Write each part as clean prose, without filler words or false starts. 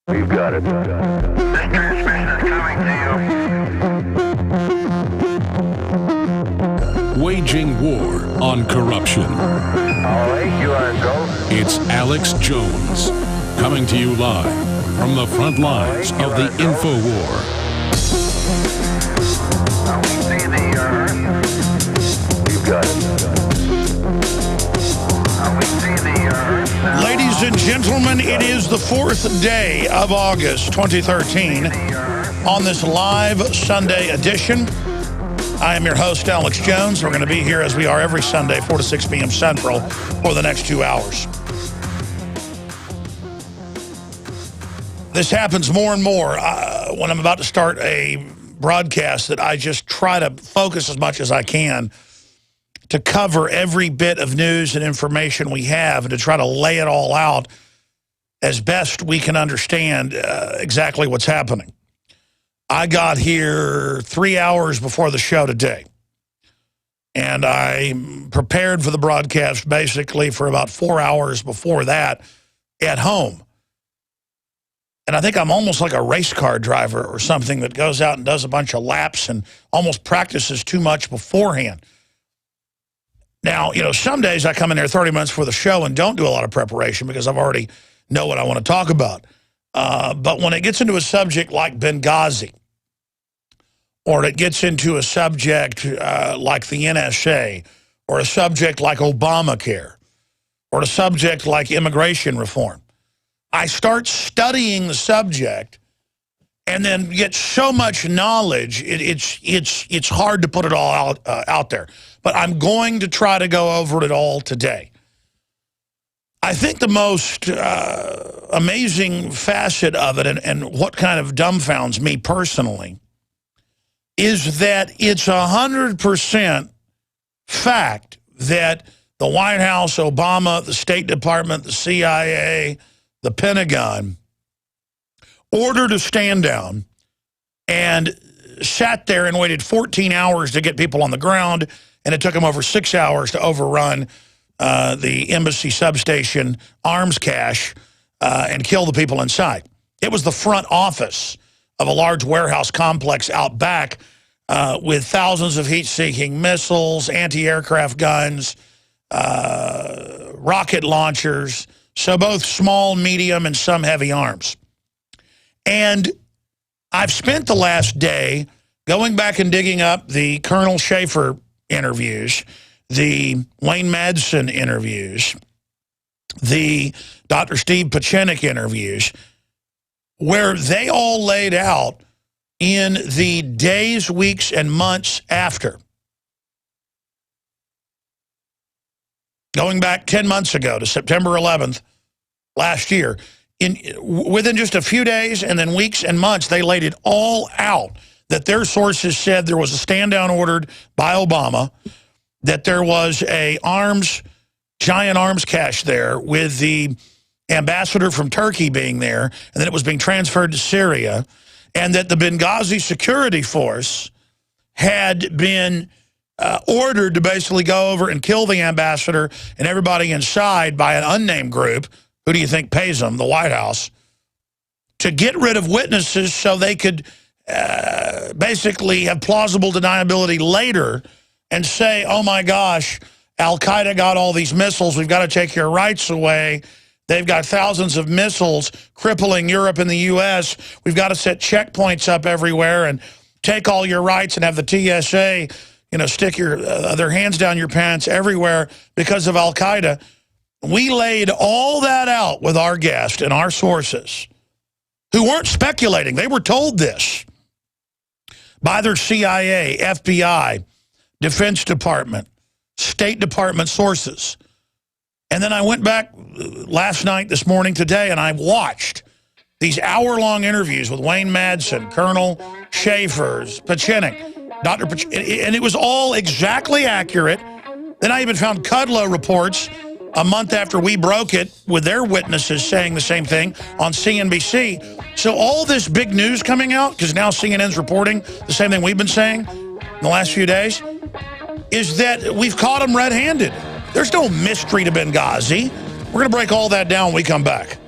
We've got it. This transmission is coming to you. Waging war on corruption. All right, you are go. It's Alex Jones, coming to you live from the front lines of the info war. We see the Earth. We've got it. We see the Earth. Ladies and gentlemen, it is the 4th day of August 2013 on this live Sunday edition. I am your host, Alex Jones. We're going to be here as we are every Sunday, 4 to 6 p.m. Central, for the next 2 hours. This happens more and more when I'm about to start a broadcast that I just try to focus as much as I can to cover every bit of news and information we have and to try to lay it all out as best we can understand exactly what's happening. I got here 3 hours before the show today, and I prepared for the broadcast basically for about 4 hours before that at home. And I think I'm almost like a race car driver or something that goes out and does a bunch of laps and almost practices too much beforehand. Now, you know, some days I come in there 30 minutes for the show and don't do a lot of preparation because I've already know what I want to talk about. But when it gets into a subject like Benghazi, or it gets into a subject like the NSA, or a subject like Obamacare, or a subject like immigration reform, I start studying the subject and then get so much knowledge, it's hard to put it all out there. But I'm going to try to go over it all today. I think the most amazing facet of it, and what kind of dumbfounds me personally, is that it's 100% fact that the White House, Obama, the State Department, the CIA, the Pentagon ordered a stand down and sat there and waited 14 hours to get people on the ground, and it took them over 6 hours to overrun the embassy substation arms cache and kill the people inside. It was the front office of a large warehouse complex out back with thousands of heat-seeking missiles, anti-aircraft guns, rocket launchers, so both small, medium, and some heavy arms. And I've spent the last day going back and digging up the Colonel Schaefer interviews, the Wayne Madsen interviews, the Dr. Steve Pachinik interviews, where they all laid out in the days, weeks, and months after. Going back 10 months ago to September 11th last year, within just a few days and then weeks and months, they laid it all out that their sources said there was a stand-down ordered by Obama, that there was a giant arms cache there with the ambassador from Turkey being there, and then it was being transferred to Syria, and that the Benghazi security force had been ordered to basically go over and kill the ambassador and everybody inside by an unnamed group. Who do you think pays them? The White House. To get rid of witnesses so they could basically have plausible deniability later and say, oh my gosh, Al-Qaeda got all these missiles, we've got to take your rights away. They've got thousands of missiles crippling Europe and the U.S. We've got to set checkpoints up everywhere and take all your rights and have the TSA, you know, stick their hands down your pants everywhere because of Al-Qaeda. We laid all that out with our guest and our sources, who weren't speculating. They were told this by their CIA, FBI, Defense Department, State Department sources. And then I went back last night, this morning, today, and I watched these hour-long interviews with Wayne Madsen, Colonel Schaefer, Pachinik, Dr. Pachinik, and it was all exactly accurate. Then I even found Kudlow reports a month after we broke it with their witnesses saying the same thing on CNBC. So all this big news coming out, because now CNN's reporting the same thing we've been saying in the last few days, is that we've caught them red-handed. There's no mystery to Benghazi. We're going to break all that down when we come back.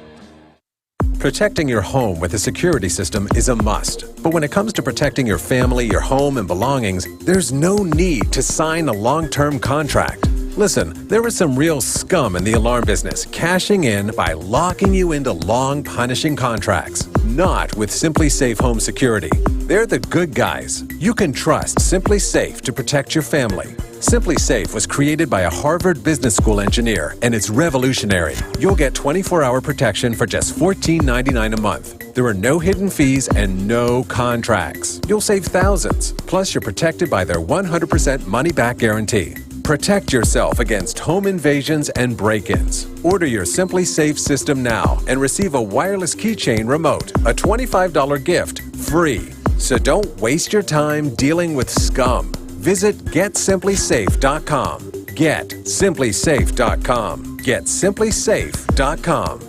Protecting your home with a security system is a must. But when it comes to protecting your family, your home, and belongings, there's no need to sign a long-term contract. Listen, there is some real scum in the alarm business, cashing in by locking you into long, punishing contracts. Not with Simply Safe Home Security. They're the good guys. You can trust Simply Safe to protect your family. Simply Safe was created by a Harvard Business School engineer, and it's revolutionary. You'll get 24-hour protection for just $14.99 a month. There are no hidden fees and no contracts. You'll save thousands. Plus, you're protected by their 100% money-back guarantee. Protect yourself against home invasions and break-ins. Order your Simply Safe system now and receive a wireless keychain remote, a $25 gift, free. So don't waste your time dealing with scum. Visit GetSimplySafe.com. GetSimplySafe.com. GetSimplySafe.com.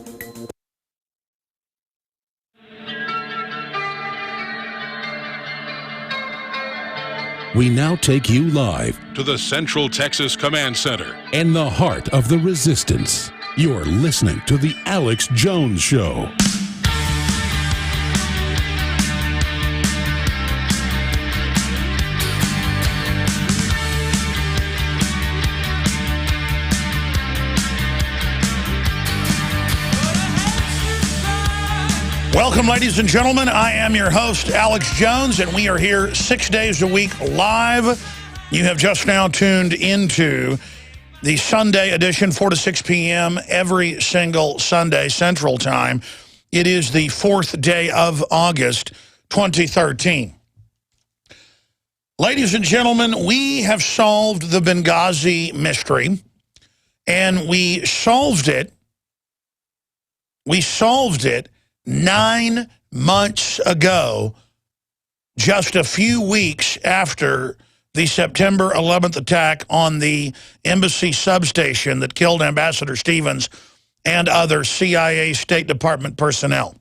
We now take you live to the Central Texas Command Center and the heart of the resistance. You're listening to The Alex Jones Show. Welcome, ladies and gentlemen. I am your host, Alex Jones, and we are here 6 days a week live. You have just now tuned into the Sunday edition, 4 to 6 p.m. every single Sunday Central Time. It is the 4th day of August, 2013. Ladies and gentlemen, we have solved the Benghazi mystery, and we solved it 9 months ago, just a few weeks after the September 11th attack on the embassy substation that killed Ambassador Stevens and other CIA State Department personnel.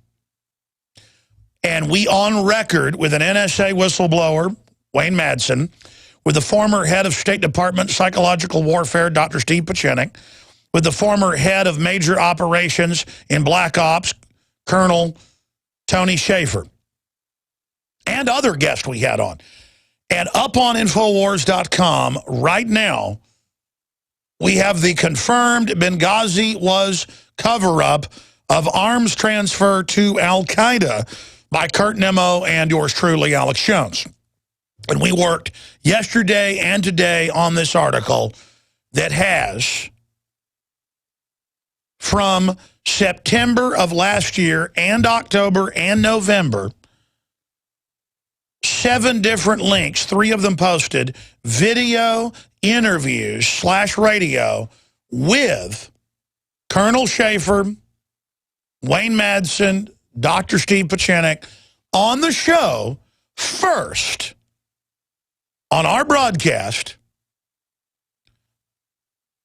And we on record with an NSA whistleblower, Wayne Madsen, with the former head of State Department Psychological Warfare, Dr. Steve Pachinik, with the former head of major operations in Black Ops, Colonel Tony Schaefer, and other guests we had on. And up on Infowars.com right now, we have the confirmed Benghazi was cover-up of arms transfer to Al-Qaeda by Kurt Nimmo and yours truly, Alex Jones. And we worked yesterday and today on this article that has, from September of last year and October and November, 7 different links, 3 of them posted, video interviews / radio with Colonel Schaefer, Wayne Madsen, Dr. Steve Pachinik on the show first on our broadcast,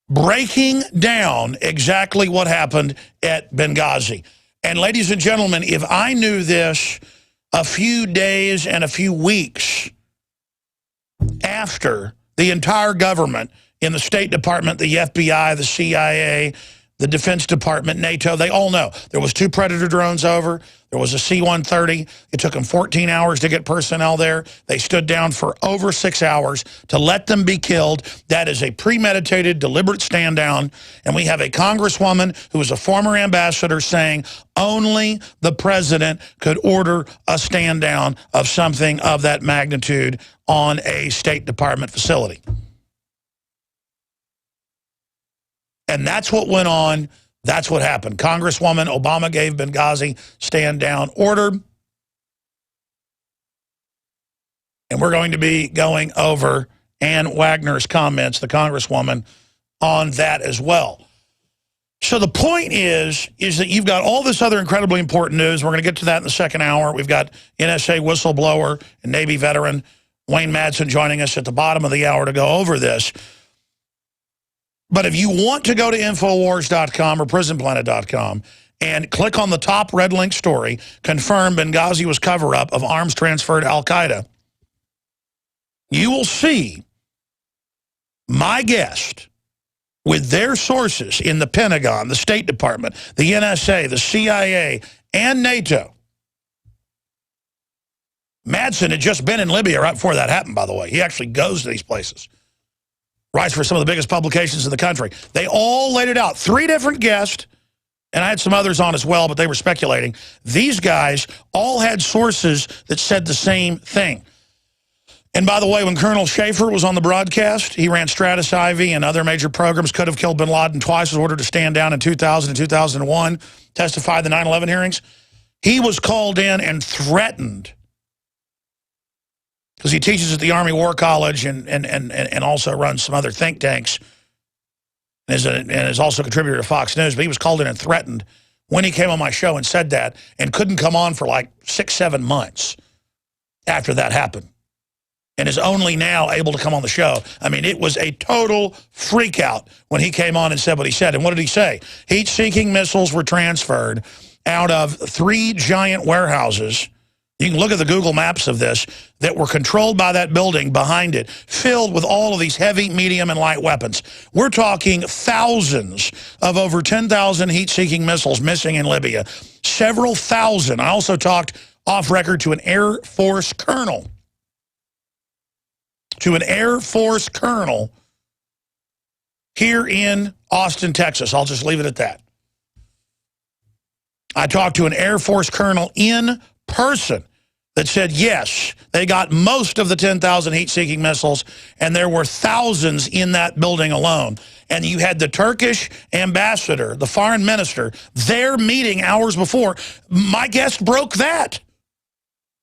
breaking down exactly what happened at Benghazi. And ladies and gentlemen, if I knew this a few days and a few weeks after the entire government in the State Department, the FBI, the CIA, the Defense Department, NATO, they all know. There was 2 Predator drones over. There was a C-130. It took them 14 hours to get personnel there. They stood down for over 6 hours to let them be killed. That is a premeditated, deliberate stand down. And we have a congresswoman who is a former ambassador saying only the president could order a stand down of something of that magnitude on a State Department facility. And that's what went on. That's what happened. Congresswoman Obama gave Benghazi stand down order. And we're going to be going over Ann Wagner's comments, the congresswoman, on that as well. So the point is that you've got all this other incredibly important news. We're going to get to that in the second hour. We've got NSA whistleblower and Navy veteran Wayne Madsen joining us at the bottom of the hour to go over this. But if you want to go to Infowars.com or PrisonPlanet.com and click on the top red link story, confirm Benghazi was cover-up of arms transfer to Al-Qaeda, you will see my guest with their sources in the Pentagon, the State Department, the NSA, the CIA, and NATO. Madsen had just been in Libya right before that happened, by the way. He actually goes to these places. Writes for some of the biggest publications in the country. They all laid it out. 3 different guests, and I had some others on as well, but they were speculating. These guys all had sources that said the same thing. And by the way, when Colonel Schaefer was on the broadcast, he ran Stratus Ivy and other major programs, could have killed bin Laden twice, was ordered to stand down in 2000 and 2001, testified in the 9/11 hearings. He was called in and threatened because he teaches at the Army War College and also runs some other think tanks and is also a contributor to Fox News. But he was called in and threatened when he came on my show and said that, and couldn't come on for like 6-7 months after that happened, and is only now able to come on the show. I mean, it was a total freak out when he came on and said what he said. And what did he say? Heat-seeking missiles were transferred out of 3 giant warehouses. You can look at the Google Maps of this, that were controlled by that building behind it, filled with all of these heavy, medium, and light weapons. We're talking thousands of over 10,000 heat-seeking missiles missing in Libya. Several thousand. I also talked off record to an Air Force colonel. Here in Austin, Texas. I'll just leave it at that. I talked to an Air Force colonel in person that said, yes, they got most of the 10,000 heat-seeking missiles, and there were thousands in that building alone. And you had the Turkish ambassador, the foreign minister, there meeting hours before. My guest broke that.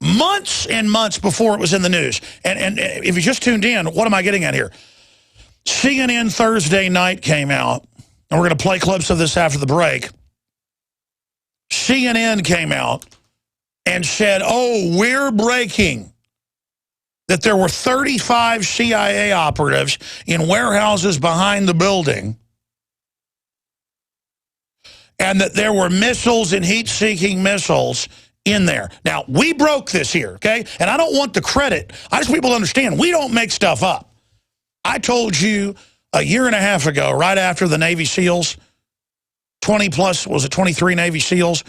Months and months before it was in the news. And if you just tuned in, what am I getting at here? CNN Thursday night came out, and we're going to play clips of this after the break. CNN came out and said, oh, we're breaking that there were 35 CIA operatives in warehouses behind the building, and that there were missiles and heat-seeking missiles in there. Now, we broke this here, okay? And I don't want the credit. I just want people to understand, we don't make stuff up. I told you a year and a half ago, right after the Navy SEALs, 20 plus, was it 23 Navy SEALs,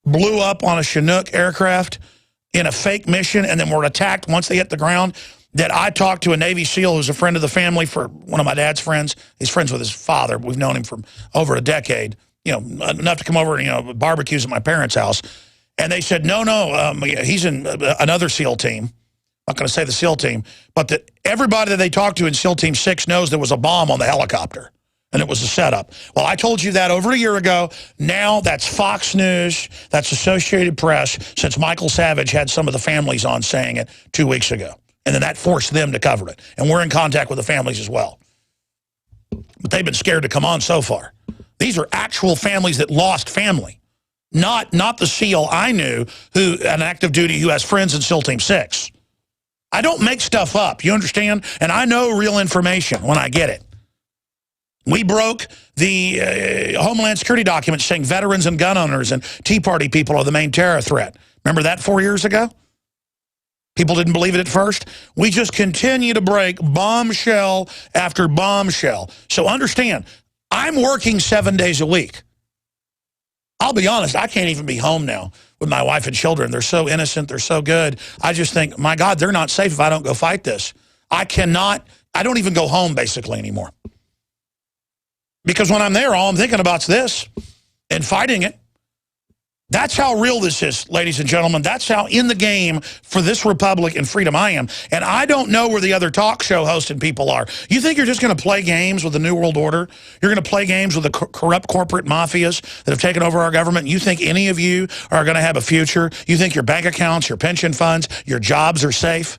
blew up on a Chinook aircraft in a fake mission and then were attacked once they hit the ground, that I talked to a Navy SEAL who's a friend of the family, for one of my dad's friends. He's friends with his father. We've known him for over a decade, you know, enough to come over and, you know, barbecues at my parents' house. And they said, no, he's in another SEAL team. I'm not going to say the SEAL team, but that everybody that they talked to in SEAL Team 6 knows there was a bomb on the helicopter. And it was a setup. Well, I told you that over a year ago. Now that's Fox News, that's Associated Press, since Michael Savage had some of the families on saying it 2 weeks ago. And then that forced them to cover it. And we're in contact with the families as well. But they've been scared to come on so far. These are actual families that lost family. Not the SEAL I knew, who an active duty who has friends in SEAL Team 6. I don't make stuff up, you understand? And I know real information when I get it. We broke the Homeland Security documents saying veterans and gun owners and Tea Party people are the main terror threat. Remember that 4 years ago? People didn't believe it at first. We just continue to break bombshell after bombshell. So understand, I'm working 7 days a week. I'll be honest, I can't even be home now with my wife and children. They're so innocent. They're so good. I just think, my God, they're not safe if I don't go fight this. I don't even go home basically anymore. Because when I'm there, all I'm thinking about is this and fighting it. That's how real this is, ladies and gentlemen. That's how in the game for this republic and freedom I am. And I don't know where the other talk show hosting people are. You think you're just going to play games with the New World Order? You're going to play games with the corrupt corporate mafias that have taken over our government? You think any of you are going to have a future? You think your bank accounts, your pension funds, your jobs are safe?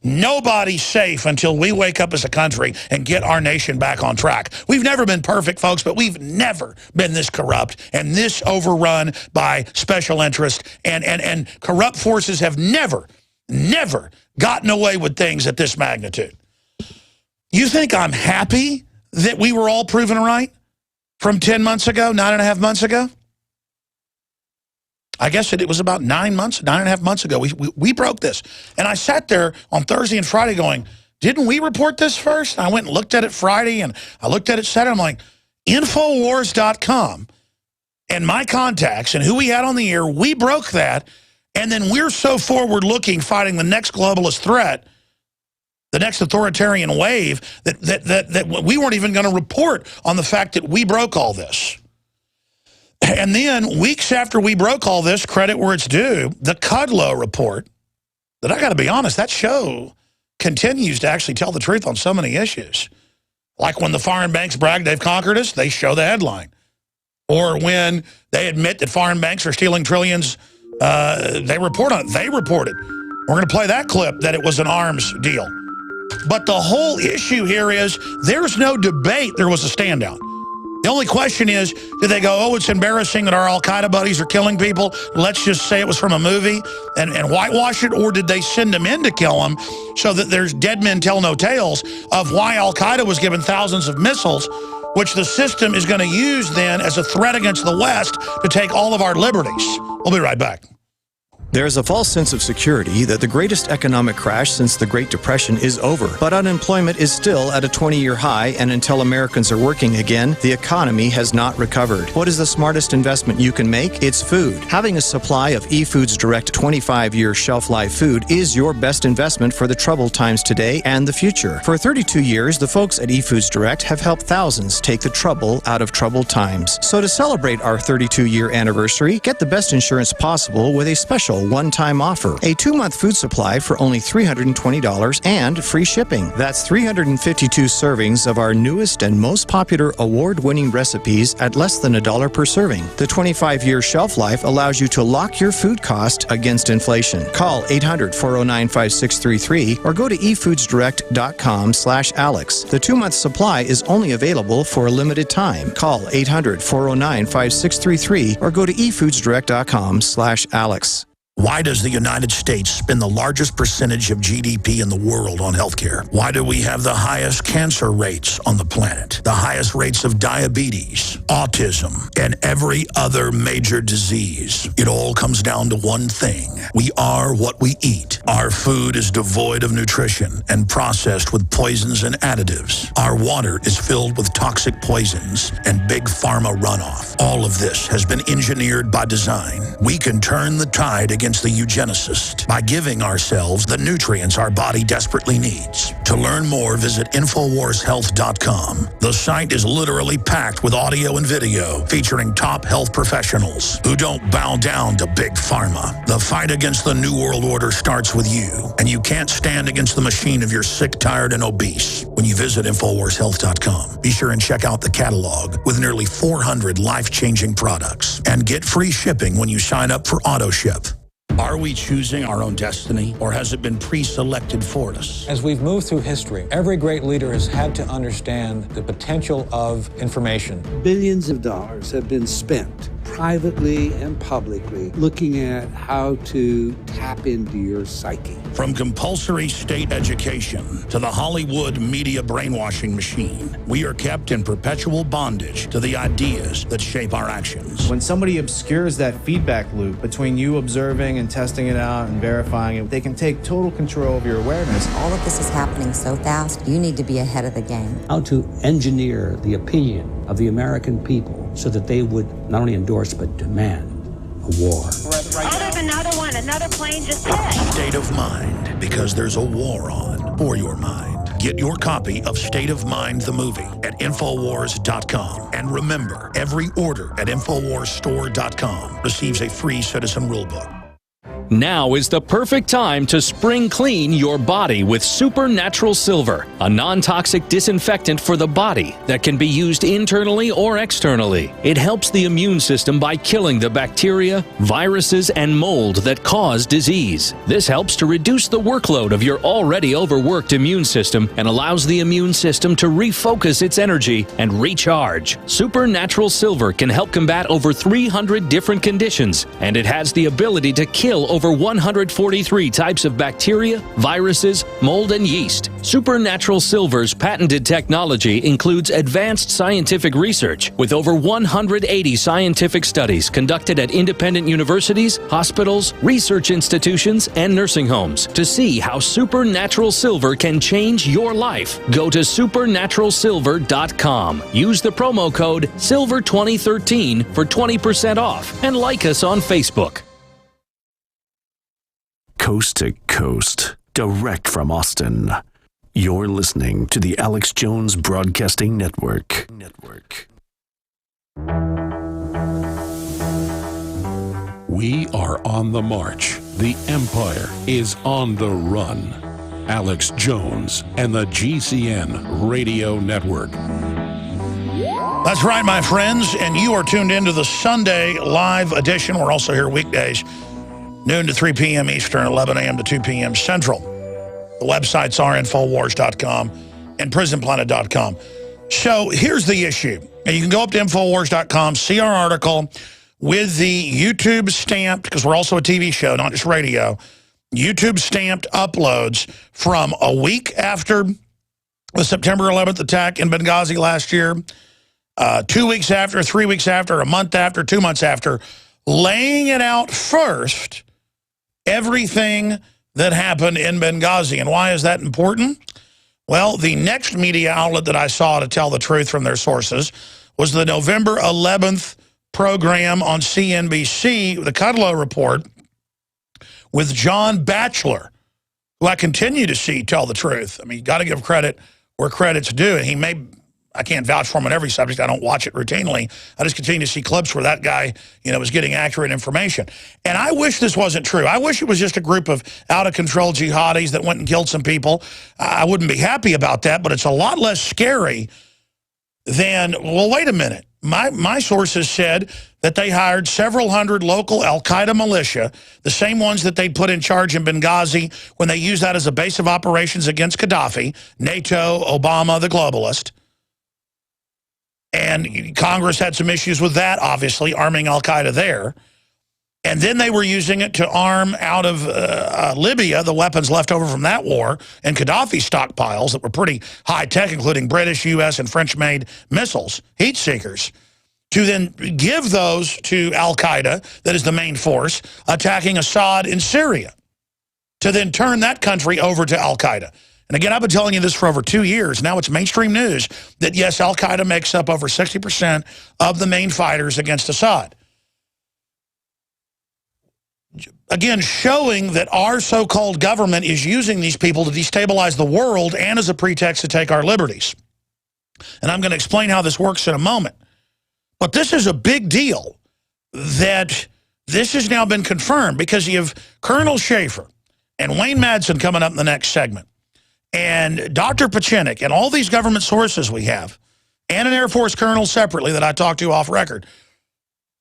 Nobody's safe until we wake up as a country and get our nation back on track. We've never been perfect, folks, but we've never been this corrupt and this overrun by special interest. And corrupt forces have never gotten away with things at this magnitude. You think I'm happy that we were all proven right from 10 months ago, 9.5 months ago? I guess it was about 9.5 months ago. We broke this. And I sat there on Thursday and Friday going, didn't we report this first? And I went and looked at it Friday, and I looked at it Saturday. I'm like, Infowars.com and my contacts and who we had on the air, we broke that, and then we're so forward-looking fighting the next globalist threat, the next authoritarian wave, that we weren't even going to report on the fact that we broke all this. And then, weeks after we broke all this, credit where it's due, the Kudlow report, that I got to be honest, that show continues to actually tell the truth on so many issues. Like when the foreign banks brag they've conquered us, they show the headline. Or when they admit that foreign banks are stealing trillions, they report on it. They reported. We're going to play that clip that it was an arms deal. But the whole issue here is there's no debate there was a standout. The only question is, did they go, oh, it's embarrassing that our al-Qaeda buddies are killing people, let's just say it was from a movie and whitewash it, or did they send them in to kill them so that there's dead men tell no tales of why al-Qaeda was given thousands of missiles, which the system is going to use then as a threat against the West to take all of our liberties. We'll be right back. There's a false sense of security that the greatest economic crash since the Great Depression is over, but unemployment is still at a 20-year high, and until Americans are working again, the economy has not recovered. What is the smartest investment you can make? It's food. Having a supply of eFoods Direct 25-year shelf life food is your best investment for the troubled times today and the future. For 32 years, the folks at eFoods Direct have helped thousands take the trouble out of troubled times. So to celebrate our 32-year anniversary, get the best insurance possible with a special one-time offer. A 2-month food supply for only $320 and free shipping. That's 352 servings of our newest and most popular award-winning recipes at less than $1 per serving. The 25-year shelf life allows you to lock your food cost against inflation. Call 800-409-5633 or go to efoodsdirect.com/Alex. The 2-month supply is only available for a limited time. Call 800-409-5633 or go to efoodsdirect.com/Alex. Why does the United States spend the largest percentage of GDP in the world on healthcare? Why do we have the highest cancer rates on the planet, the highest rates of diabetes, autism, and every other major disease? It all comes down to one thing. We are what we eat. Our food is devoid of nutrition and processed with poisons and additives. Our water is filled with toxic poisons and big pharma runoff. All of this has been engineered by design. We can turn the tide against the eugenicist by giving ourselves the nutrients our body desperately needs. To learn more, visit InfoWarsHealth.com. The site is literally packed with audio and video featuring top health professionals who don't bow down to big pharma. The fight against the New World Order starts with you, and you can't stand against the machine if you're sick, tired, and obese. When you visit InfoWarsHealth.com, be sure and check out the catalog with nearly 400 life-changing products and get free shipping when you sign up for AutoShip. Are we choosing our own destiny, or has it been pre-selected for us? As we've moved through history, every great leader has had to understand the potential of information. Billions of dollars have been spent privately and publicly looking at how to tap into your psyche. From compulsory state education to the Hollywood media brainwashing machine, we are kept in perpetual bondage to the ideas that shape our actions. When somebody obscures that feedback loop between you observing and testing it out and verifying it, they can take total control of your awareness. All of this is happening so fast, you need to be ahead of the game. How to engineer the opinion of the American people so that they would not only endorse but demand a war. Oh, there's another one. Another plane just hit. State of Mind, because there's a war on for your mind. Get your copy of State of Mind, the movie, at Infowars.com. And remember, every order at InfoWarsStore.com receives a free citizen rulebook. Now is the perfect time to spring clean your body with Supernatural Silver, a non-toxic disinfectant for the body that can be used internally or externally. It helps the immune system by killing the bacteria, viruses, and mold that cause disease. This helps to reduce the workload of your already overworked immune system and allows the immune system to refocus its energy and recharge. Supernatural Silver can help combat over 300 different conditions, and it has the ability to kill over 143 types of bacteria, viruses, mold, and yeast. Supernatural Silver's patented technology includes advanced scientific research with over 180 scientific studies conducted at independent universities, hospitals, research institutions, and nursing homes to see how supernatural silver can change your life. Go to supernaturalsilver.com. Use the promo code SILVER2013 for 20% off and like us on Facebook. Coast to coast, direct from Austin. You're listening to the Alex Jones Broadcasting Network. We are on the march. The empire is on the run. Alex Jones and the GCN Radio Network. That's right, my friends, and you are tuned into the Sunday live edition. We're also here weekdays, noon to 3 p.m. Eastern, 11 a.m. to 2 p.m. Central. The websites are Infowars.com and PrisonPlanet.com. So here's the issue. Now, you can go up to Infowars.com, see our article with the YouTube stamped, because we're also a TV show, not just radio, YouTube stamped uploads from a week after the September 11th attack in Benghazi last year, 2 weeks after, 3 weeks after, a month after, 2 months after, laying it out first, everything that happened in Benghazi. And why is that important? Well, the next media outlet that I saw to tell the truth from their sources was the November 11th program on CNBC, the Kudlow Report, with John Batchelor, who I continue to see tell the truth. I mean, you got to give credit where credit's due. And he may, I can't vouch for him on every subject. I don't watch it routinely. I just continue to see clips where that guy, was getting accurate information. And I wish this wasn't true. I wish it was just a group of out-of-control jihadis that went and killed some people. I wouldn't be happy about that, but it's a lot less scary than, well, wait a minute. My sources said that they hired several hundred local al-Qaeda militia, the same ones that they'd put in charge in Benghazi when they used that as a base of operations against Gaddafi, NATO, Obama, the globalist. And Congress had some issues with that, obviously, arming al-Qaeda there. And then they were using it to arm out of Libya, the weapons left over from that war, and Gaddafi stockpiles that were pretty high-tech, including British, U.S., and French-made missiles, heat seekers, to then give those to al-Qaeda, that is the main force, attacking Assad in Syria, to then turn that country over to al-Qaeda. And again, I've been telling you this for over 2 years. Now it's mainstream news that, yes, al-Qaeda makes up over 60% of the main fighters against Assad. Again, showing that our so-called government is using these people to destabilize the world and as a pretext to take our liberties. And I'm going to explain how this works in a moment. But this is a big deal that this has now been confirmed, because you have Colonel Schaefer and Wayne Madsen coming up in the next segment, and Dr. Pachinik, and all these government sources we have, and an Air Force colonel separately that I talked to off record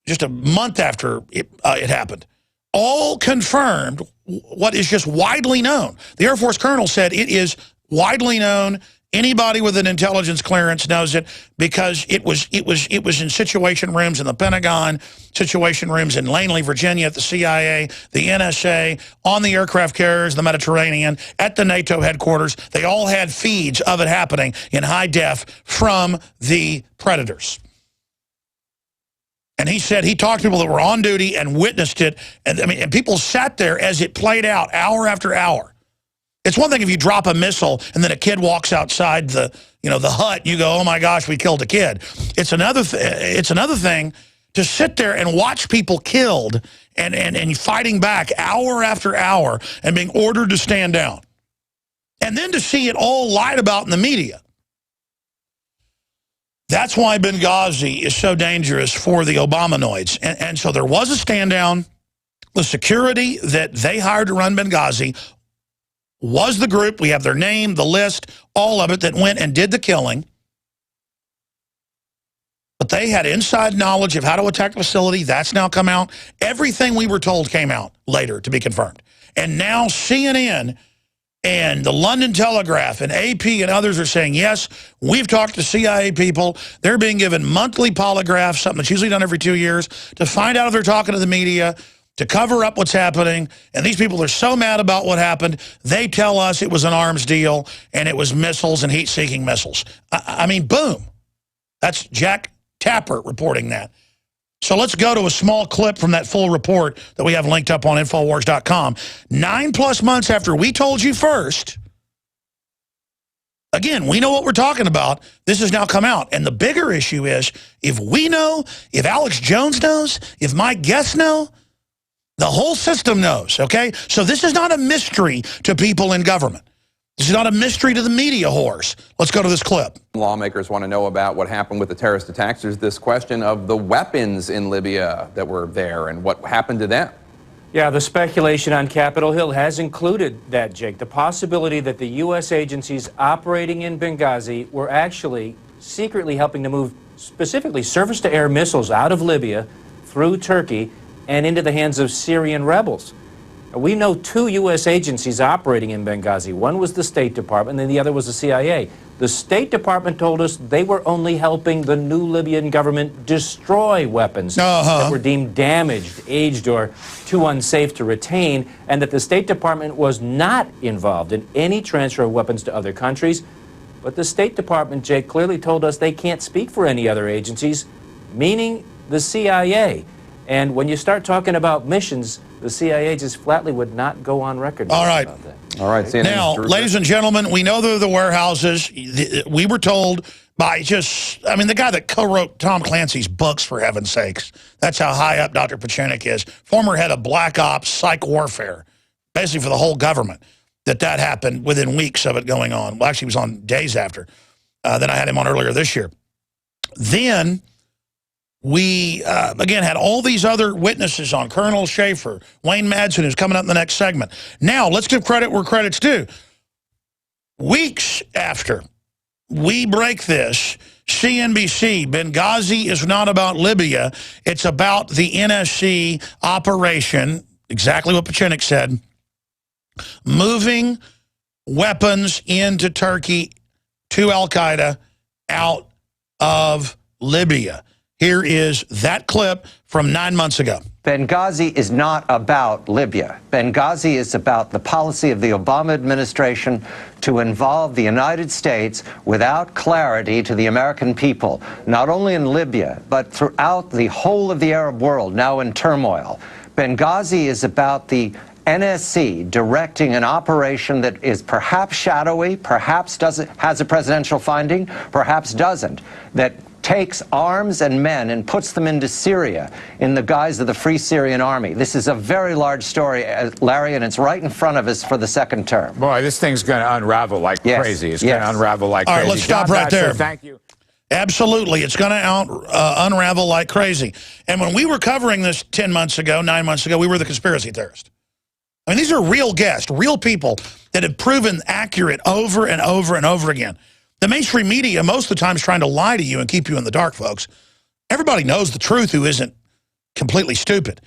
just a month after it happened, all confirmed what is just widely known. The Air Force colonel said it is widely known. Anybody with an intelligence clearance knows it, because it was in situation rooms in the Pentagon, situation rooms in Langley, Virginia at the CIA, the NSA, on the aircraft carriers, the Mediterranean, at the NATO headquarters. They all had feeds of it happening in high def from the predators. And he said he talked to people that were on duty and witnessed it. And I mean, and people sat there as it played out hour after hour. It's one thing if you drop a missile and then a kid walks outside the hut, and you go, oh my gosh, we killed a kid. It's another thing to sit there and watch people killed and fighting back hour after hour and being ordered to stand down. And then to see it all lied about in the media. That's why Benghazi is so dangerous for the Obamanoids. And so there was a stand down. The security that they hired to run Benghazi was the group, we have their name, the list, all of it, that went and did the killing. But they had inside knowledge of how to attack the facility. That's now come out. Everything we were told came out later to be confirmed. And now CNN and the London Telegraph and AP and others are saying, yes, we've talked to CIA people. They're being given monthly polygraphs, something that's usually done every 2 years, to find out if they're talking to the media. to cover up what's happening. And these people are so mad about what happened, they tell us it was an arms deal and it was missiles and heat-seeking missiles. I mean, boom. That's Jack Tapper reporting that. So let's go to a small clip from that full report that we have linked up on Infowars.com. 9+ months after we told you first, again, we know what we're talking about. This has now come out. And the bigger issue is, if we know, if Alex Jones knows, if my guests know, the whole system knows, okay? So this is not a mystery to people in government. This is not a mystery to the media whores. Let's go to this clip. Lawmakers want to know about what happened with the terrorist attacks. There's this question of the weapons in Libya that were there and what happened to them. Yeah, the speculation on Capitol Hill has included that, Jake. The possibility that the U.S. agencies operating in Benghazi were actually secretly helping to move specifically surface-to-air missiles out of Libya through Turkey and into the hands of Syrian rebels. We know 2 U.S. agencies operating in Benghazi. One was the State Department, and the other was the CIA. The State Department told us they were only helping the new Libyan government destroy weapons that were deemed damaged, aged, or too unsafe to retain, and that the State Department was not involved in any transfer of weapons to other countries. But the State Department, Jake, clearly told us they can't speak for any other agencies, meaning the CIA. And when you start talking about missions, the CIA just flatly would not go on record about that. All right. Now, ladies and gentlemen, we know they're the warehouses. We were told by the guy that co-wrote Tom Clancy's books, for heaven's sakes. That's how high up Dr. Pachenik is. Former head of Black Ops, psych warfare, basically for the whole government, that happened within weeks of it going on. Well, actually, it was on days after. Then I had him on earlier this year. Then we, again, had all these other witnesses on. Colonel Schaefer, Wayne Madsen, who's coming up in the next segment. Now, let's give credit where credit's due. Weeks after we break this, CNBC, Benghazi is not about Libya. It's about the NSC operation, exactly what Pachenik said, moving weapons into Turkey to Al-Qaeda out of Libya. Here is that clip from 9 months ago. Benghazi is not about Libya. Benghazi is about the policy of the Obama administration to involve the United States without clarity to the American people, not only in Libya, but throughout the whole of the Arab world, now in turmoil. Benghazi is about the NSC directing an operation that is perhaps shadowy, perhaps has a presidential finding, perhaps doesn't, that takes arms and men and puts them into Syria in the guise of the Free Syrian Army. This is a very large story, Larry, and it's right in front of us for the second term. Boy, this thing's going to unravel like crazy. It's going to unravel like crazy. All right, let's stop right there. Thank you. Absolutely. It's going to unravel like crazy. And when we were covering this 10 months ago, 9 months ago, we were the conspiracy theorists. I mean, these are real guests, real people that have proven accurate over and over and over again. The mainstream media, most of the time, is trying to lie to you and keep you in the dark, folks. Everybody knows the truth who isn't completely stupid.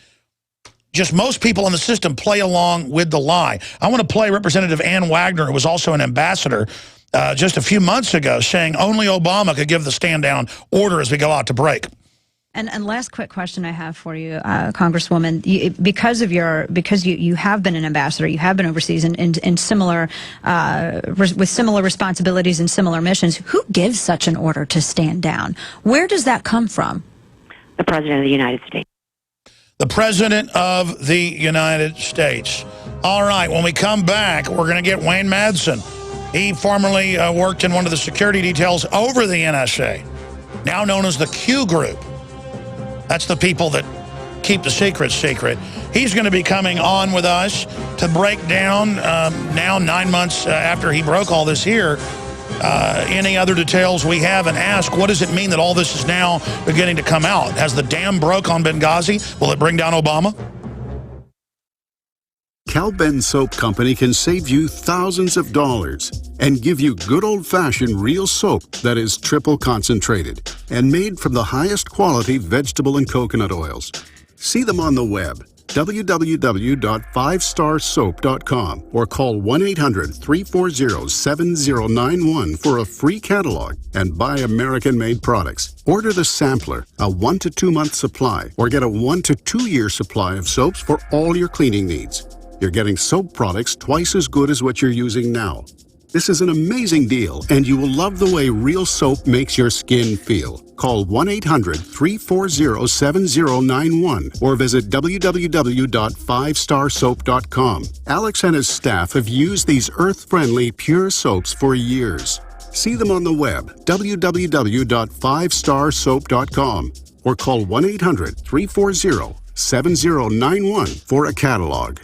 Just most people in the system play along with the lie. I want to play Representative Ann Wagner, who was also an ambassador just a few months ago, saying only Obama could give the stand-down order as we go out to break. And last quick question I have for you, Congresswoman, because you have been an ambassador, you have been overseas in similar with similar responsibilities and similar missions. Who gives such an order to stand down? Where does that come from? The President of the United States. The President of the United States. All right, when we come back, we're going to get Wayne Madsen. He formerly worked in one of the security details over the NSA, now known as the Q Group. That's the people that keep the secrets secret. He's going to be coming on with us to break down, now 9 months after he broke all this here, any other details we have, and ask, what does it mean that all this is now beginning to come out? Has the dam broke on Benghazi? Will it bring down Obama? Cal-Ben Soap Company can save you thousands of dollars and give you good old-fashioned real soap that is triple concentrated and made from the highest quality vegetable and coconut oils. See them on the web www.5starsoap.com or call 1-800-340-7091 for a free catalog and buy American-made products. Order the sampler, a 1 to 2 month supply, or get a 1 to 2 year supply of soaps for all your cleaning needs. You're getting soap products twice as good as what you're using now. This is an amazing deal, and you will love the way real soap makes your skin feel. Call 1-800-340-7091 or visit www.5starsoap.com. Alex and his staff have used these earth-friendly, pure soaps for years. See them on the web, www.5starsoap.com, or call 1-800-340-7091 for a catalog.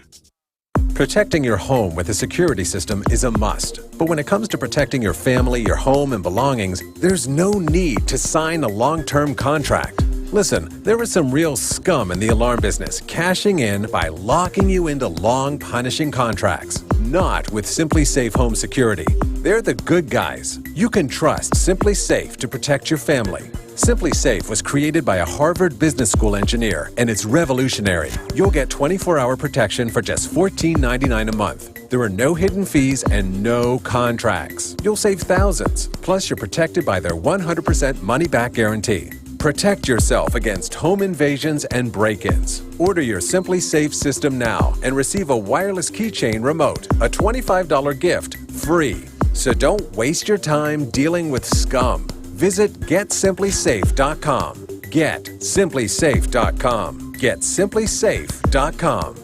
Protecting your home with a security system is a must. But when it comes to protecting your family, your home, and belongings, there's no need to sign a long-term contract. Listen, there is some real scum in the alarm business, cashing in by locking you into long, punishing contracts. Not with Simply Safe Home Security. They're the good guys. You can trust Simply Safe to protect your family. Simply Safe was created by a Harvard Business School engineer, and it's revolutionary. You'll get 24-hour protection for just $14.99 a month. There are no hidden fees and no contracts. You'll save thousands. Plus, you're protected by their 100% money-back guarantee. Protect yourself against home invasions and break-ins. Order your Simply Safe system now and receive a wireless keychain remote, a $25 gift, free. So don't waste your time dealing with scum. Visit GetSimplySafe.com. GetSimplySafe.com. GetSimplySafe.com.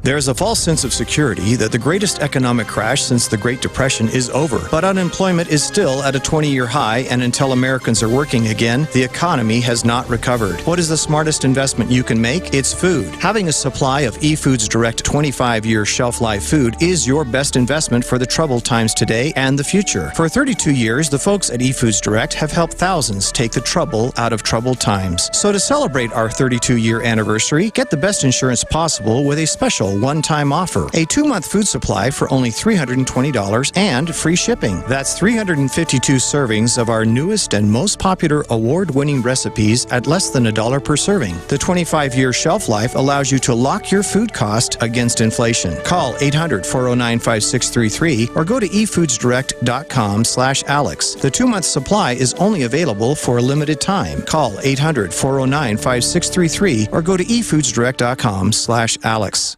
There is a false sense of security that the greatest economic crash since the Great Depression is over, but unemployment is still at a 20-year high, and until Americans are working again, the economy has not recovered. What is the smartest investment you can make? It's food. Having a supply of eFoods Direct 25-year shelf life food is your best investment for the troubled times today and the future. For 32 years, the folks at eFoods Direct have helped thousands take the trouble out of troubled times. So to celebrate our 32-year anniversary, get the best insurance possible with a special one-time offer. A 2-month food supply for only $320 and free shipping. That's 352 servings of our newest and most popular award-winning recipes at less than $1 per serving. The 25-year shelf life allows you to lock your food cost against inflation. Call 800-409-5633 or go to efoodsdirect.com/Alex. The 2-month supply is only available for a limited time. Call 800-409-5633 or go to efoodsdirect.com/Alex.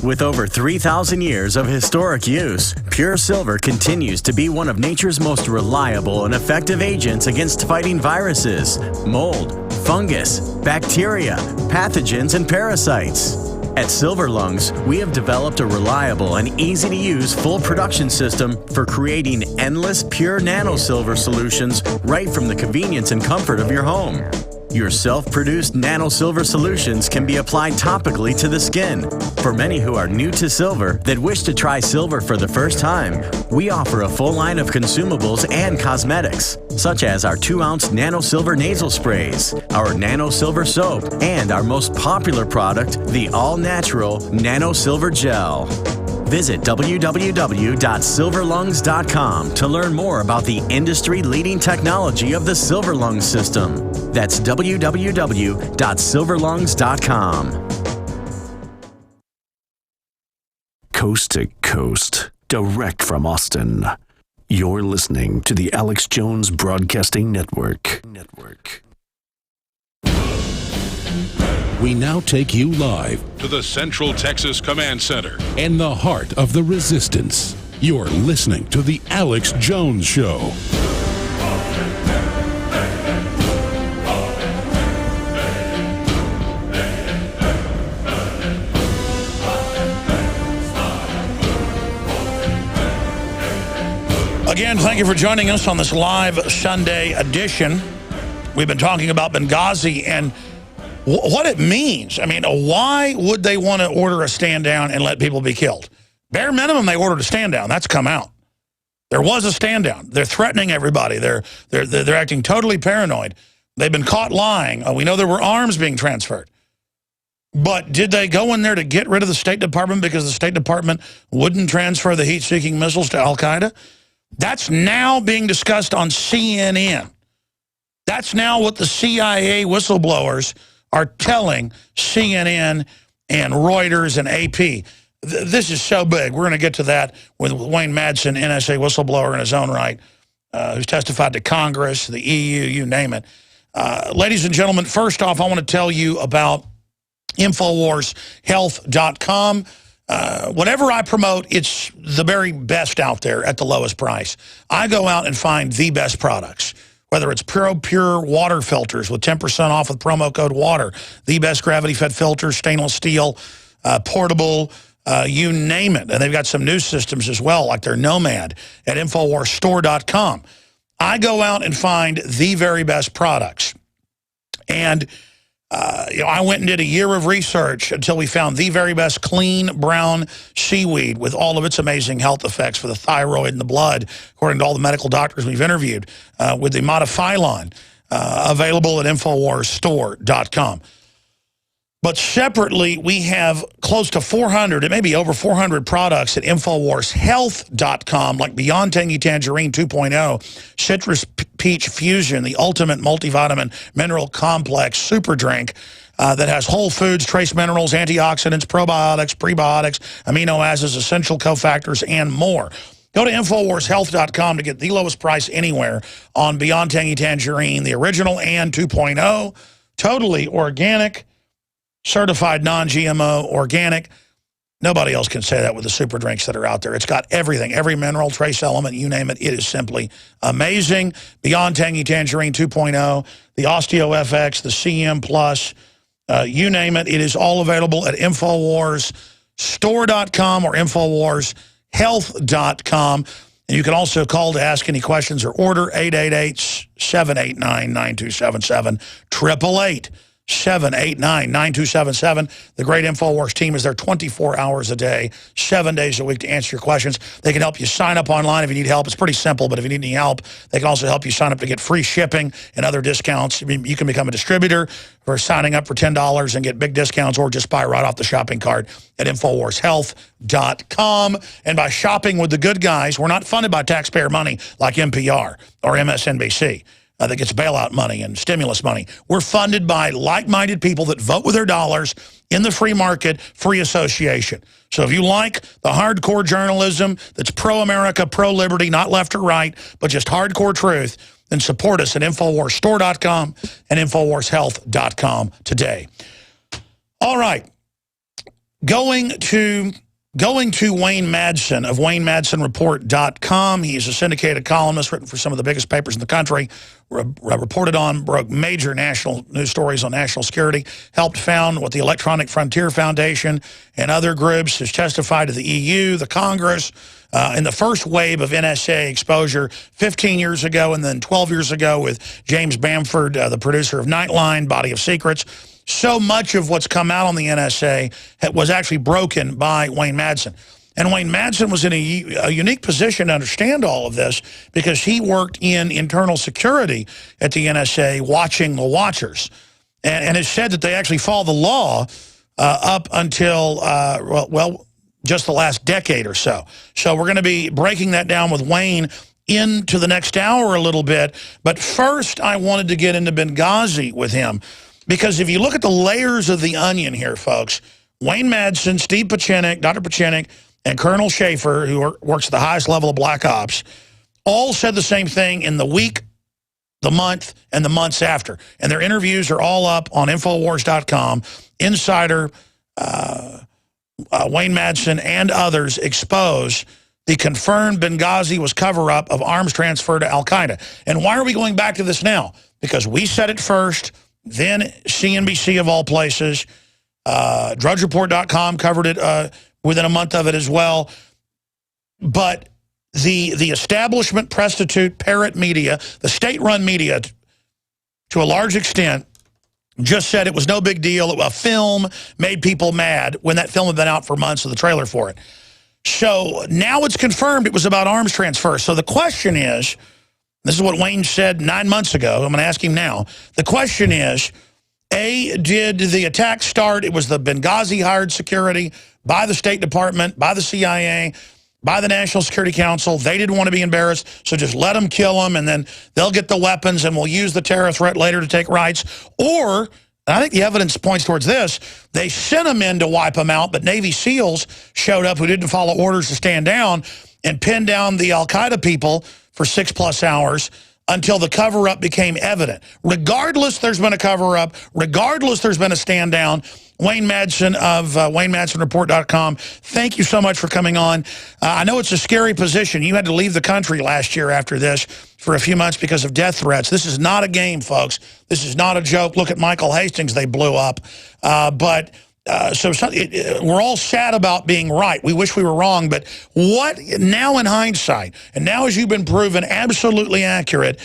With over 3,000 years of historic use, pure silver continues to be one of nature's most reliable and effective agents against fighting viruses, mold, fungus, bacteria, pathogens, and parasites. At Silver Lungs, we have developed a reliable and easy-to-use full production system for creating endless pure nano-silver solutions right from the convenience and comfort of your home. Your self-produced nano-silver solutions can be applied topically to the skin. For many who are new to silver that wish to try silver for the first time, we offer a full line of consumables and cosmetics, such as our 2-ounce nano-silver nasal sprays, our nano-silver soap, and our most popular product, the all-natural nano-silver gel. Visit www.silverlungs.com to learn more about the industry-leading technology of the Silver Lungs system. That's www.silverlungs.com. Coast to coast, direct from Austin. You're listening to the Alex Jones Broadcasting Network. We now take you live to the Central Texas Command Center and the heart of the resistance. You're listening to the Alex Jones Show. Again, thank you for joining us on this live Sunday edition. We've been talking about Benghazi and what it means. I mean, why would they want to order a stand down and let people be killed? Bare minimum, they ordered a stand down. That's come out. There was a stand down. They're threatening everybody. They're acting totally paranoid. They've been caught lying. We know there were arms being transferred. But did they go in there to get rid of the State Department because the State Department wouldn't transfer the heat-seeking missiles to Al-Qaeda? That's now being discussed on CNN. That's now what the CIA whistleblowers are telling CNN and Reuters and AP. This is so big. We're going to get to that with Wayne Madsen, NSA whistleblower in his own right, who's testified to Congress, the EU, you name it. Ladies and gentlemen, first off, I want to tell you about InfoWarsHealth.com. Whatever I promote, it's the very best out there at the lowest price. I go out and find the best products, whether it's pure water filters with 10% off with promo code WATER, the best gravity-fed filters, stainless steel, portable, you name it. And they've got some new systems as well, like their Nomad at InfoWarsStore.com. I go out and find the very best products. And I went and did a year of research until we found the very best clean brown seaweed with all of its amazing health effects for the thyroid and the blood, according to all the medical doctors we've interviewed, with the Modifylon, available at InfoWarsStore.com. But separately, we have close to 400, it may be over 400 products at InfoWarsHealth.com, like Beyond Tangy Tangerine 2.0, Citrus Peach Fusion, the ultimate multivitamin mineral complex super drink that has whole foods, trace minerals, antioxidants, probiotics, prebiotics, amino acids, essential cofactors, and more. Go to InfoWarsHealth.com to get the lowest price anywhere on Beyond Tangy Tangerine, the original and 2.0, totally organic, certified non-GMO, organic. Nobody else can say that with the super drinks that are out there. It's got everything, every mineral, trace element, you name it. It is simply amazing. Beyond Tangy Tangerine 2.0, the OsteoFX, the CM Plus, you name it. It is all available at InfoWarsStore.com or InfoWarsHealth.com. And you can also call to ask any questions or order 888-789-9277, 888-789-9277. The great InfoWars team is there 24 hours a day, 7 days a week to answer your questions. They can help you sign up online if you need help. It's pretty simple, but if you need any help, they can also help you sign up to get free shipping and other discounts. You can become a distributor for signing up for $10 and get big discounts, or just buy right off the shopping cart at InfoWarsHealth.com. And by shopping with the good guys, we're not funded by taxpayer money like NPR or MSNBC. That gets bailout money and stimulus money. We're funded by like-minded people that vote with their dollars in the free market, free association. So if you like the hardcore journalism that's pro-America, pro-liberty, not left or right, but just hardcore truth, then support us at InfoWarsStore.com and InfoWarsHealth.com today. All right. Going to Wayne Madsen of WayneMadsenReport.com. He's a syndicated columnist, written for some of the biggest papers in the country, reported on, broke major national news stories on national security, helped found what the Electronic Frontier Foundation and other groups, has testified to the EU, the Congress, in the first wave of NSA exposure 15 years ago and then 12 years ago with James Bamford, the producer of Nightline, Body of Secrets. So much of what's come out on the NSA was actually broken by Wayne Madsen. And Wayne Madsen was in a unique position to understand all of this because he worked in internal security at the NSA watching the watchers. And has said that they actually follow the law up until, just the last decade or so. So we're going to be breaking that down with Wayne into the next hour a little bit. But first, I wanted to get into Benghazi with him. Because if you look at the layers of the onion here, folks, Wayne Madsen, Steve Pachinik, Dr. Pachinik, and Colonel Schaefer, who works at the highest level of Black Ops, all said the same thing in the week, the month, and the months after. And their interviews are all up on Infowars.com. Insider, Wayne Madsen, and others expose the confirmed Benghazi was cover-up of arms transfer to al-Qaeda. And why are we going back to this now? Because we said it first. Then CNBC, of all places, DrudgeReport.com covered it within a month of it as well. But the establishment, prostitute, parrot media, the state-run media, to a large extent, just said it was no big deal. A film made people mad when that film had been out for months of the trailer for it. So now it's confirmed it was about arms transfer. So the question is, this is what Wayne said 9 months ago. I'm going to ask him now. The question is, A, did the attack start? It was the Benghazi hired security by the State Department, by the CIA, by the National Security Council. They didn't want to be embarrassed, so just let them kill them, and then they'll get the weapons, and we'll use the terror threat later to take rights. Or And I think the evidence points towards this. They sent them in to wipe them out, but Navy SEALs showed up who didn't follow orders to stand down and pinned down the al-Qaeda people for 6+ hours until the cover-up became evident. Regardless there's been a cover-up, regardless there's been a stand-down, Wayne Madsen of WayneMadsenReport.com, thank you so much for coming on. I know it's a scary position. You had to leave the country last year after this for a few months because of death threats. This is not a game, folks. This is not a joke. Look at Michael Hastings. They blew up. We're all sad about being right. We wish we were wrong. But what now in hindsight, and now as you've been proven absolutely accurate,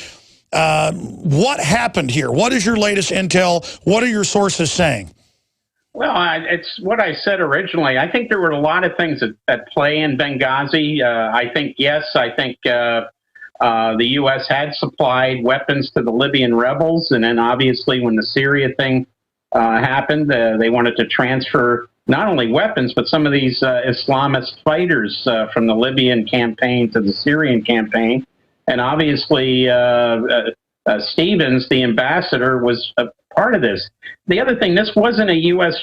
what happened here? What is your latest intel? What are your sources saying? Well, it's what I said originally. I think there were a lot of things at play in Benghazi. I think the U.S. had supplied weapons to the Libyan rebels. And then obviously when the Syria thing happened, they wanted to transfer not only weapons, but some of these Islamist fighters from the Libyan campaign to the Syrian campaign. And obviously Stevens, the ambassador, was a part of this. The other thing, this wasn't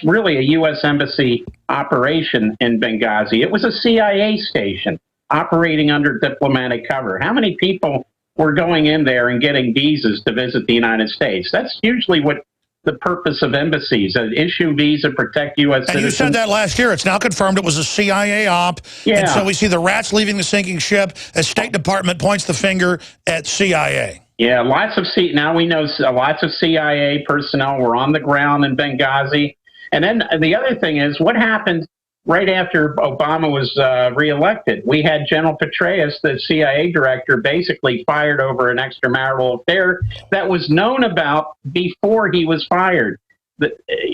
really a U.S. embassy operation in Benghazi. It was a CIA station operating under diplomatic cover. How many people were going in there and getting visas to visit the United States? That's usually what the purpose of embassies, issue visa, protect U.S. citizens. And you said that last year. It's now confirmed it was a CIA op. Yeah. And so we see the rats leaving the sinking ship as State Department points the finger at CIA. Yeah, now we know lots of CIA personnel were on the ground in Benghazi. And then the other thing is, what happened right after Obama was reelected? We had General Petraeus, the CIA director, basically fired over an extramarital affair that was known about before he was fired.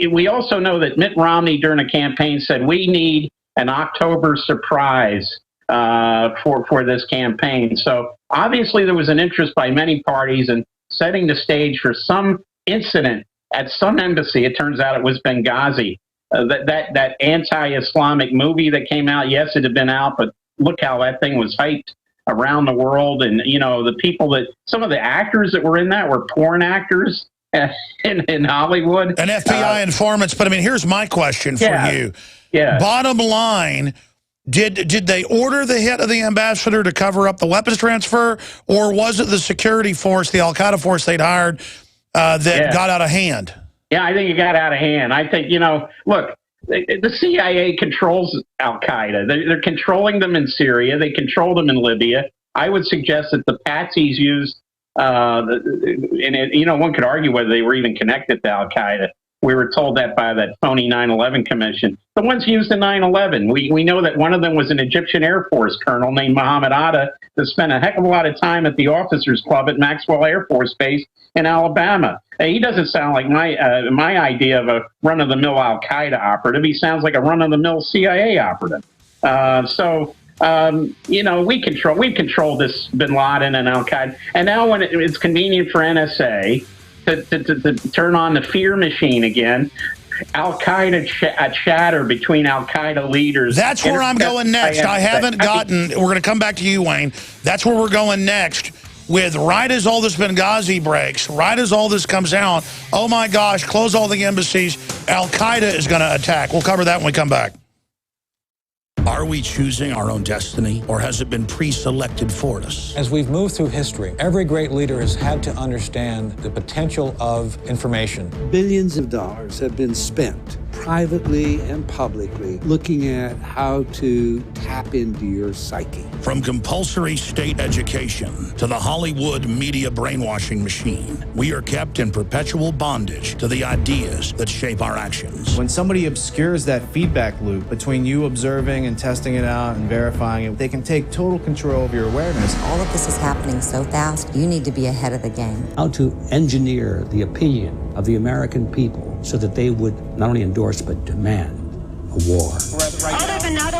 We also know that Mitt Romney during a campaign said, we need an October surprise for this campaign. So obviously there was an interest by many parties in setting the stage for some incident at some embassy. It turns out it was Benghazi. That anti-Islamic movie that came out, yes, it had been out, but look how that thing was hyped around the world. And, you know, some of the actors that were in that were porn actors in Hollywood. And FBI informants. But, I mean, here's my question for you. Yeah. Bottom line, did they order the hit of the ambassador to cover up the weapons transfer, or was it the security force, the al-Qaeda force they'd hired that got out of hand? Yeah, I think it got out of hand. I think, look, the CIA controls al-Qaeda. They're controlling them in Syria. They control them in Libya. I would suggest that the patsies used, one could argue whether they were even connected to al-Qaeda. We were told that by that phony 9/11 commission. The ones used in 9/11, we know that one of them was an Egyptian Air Force colonel named Mohammed Atta that spent a heck of a lot of time at the Officers Club at Maxwell Air Force Base in Alabama. He doesn't sound like my idea of a run-of-the-mill al-Qaeda operative. He sounds like a run-of-the-mill CIA operative. We've controlled this bin Laden and al-Qaeda. And now when it's convenient for NSA to turn on the fear machine again, al-Qaeda chatter between al-Qaeda leaders. That's where I'm going next. We're going to come back to you, Wayne. That's where we're going next. With right as all this Benghazi breaks, right as all this comes out, oh my gosh, close all the embassies, al-Qaeda is going to attack. We'll cover that when we come back. Are we choosing our own destiny, or has it been pre-selected for us? As we've moved through history, every great leader has had to understand the potential of information. Billions of dollars have been spent privately and publicly looking at how to tap into your psyche. From compulsory state education to the Hollywood media brainwashing machine, we are kept in perpetual bondage to the ideas that shape our actions. When somebody obscures that feedback loop between you observing and testing it out and verifying it, they can take total control of your awareness. All of this is happening so fast, you need to be ahead of the game. How to engineer the opinion of the American people so that they would not only endorse but demand a war. Oh, there's another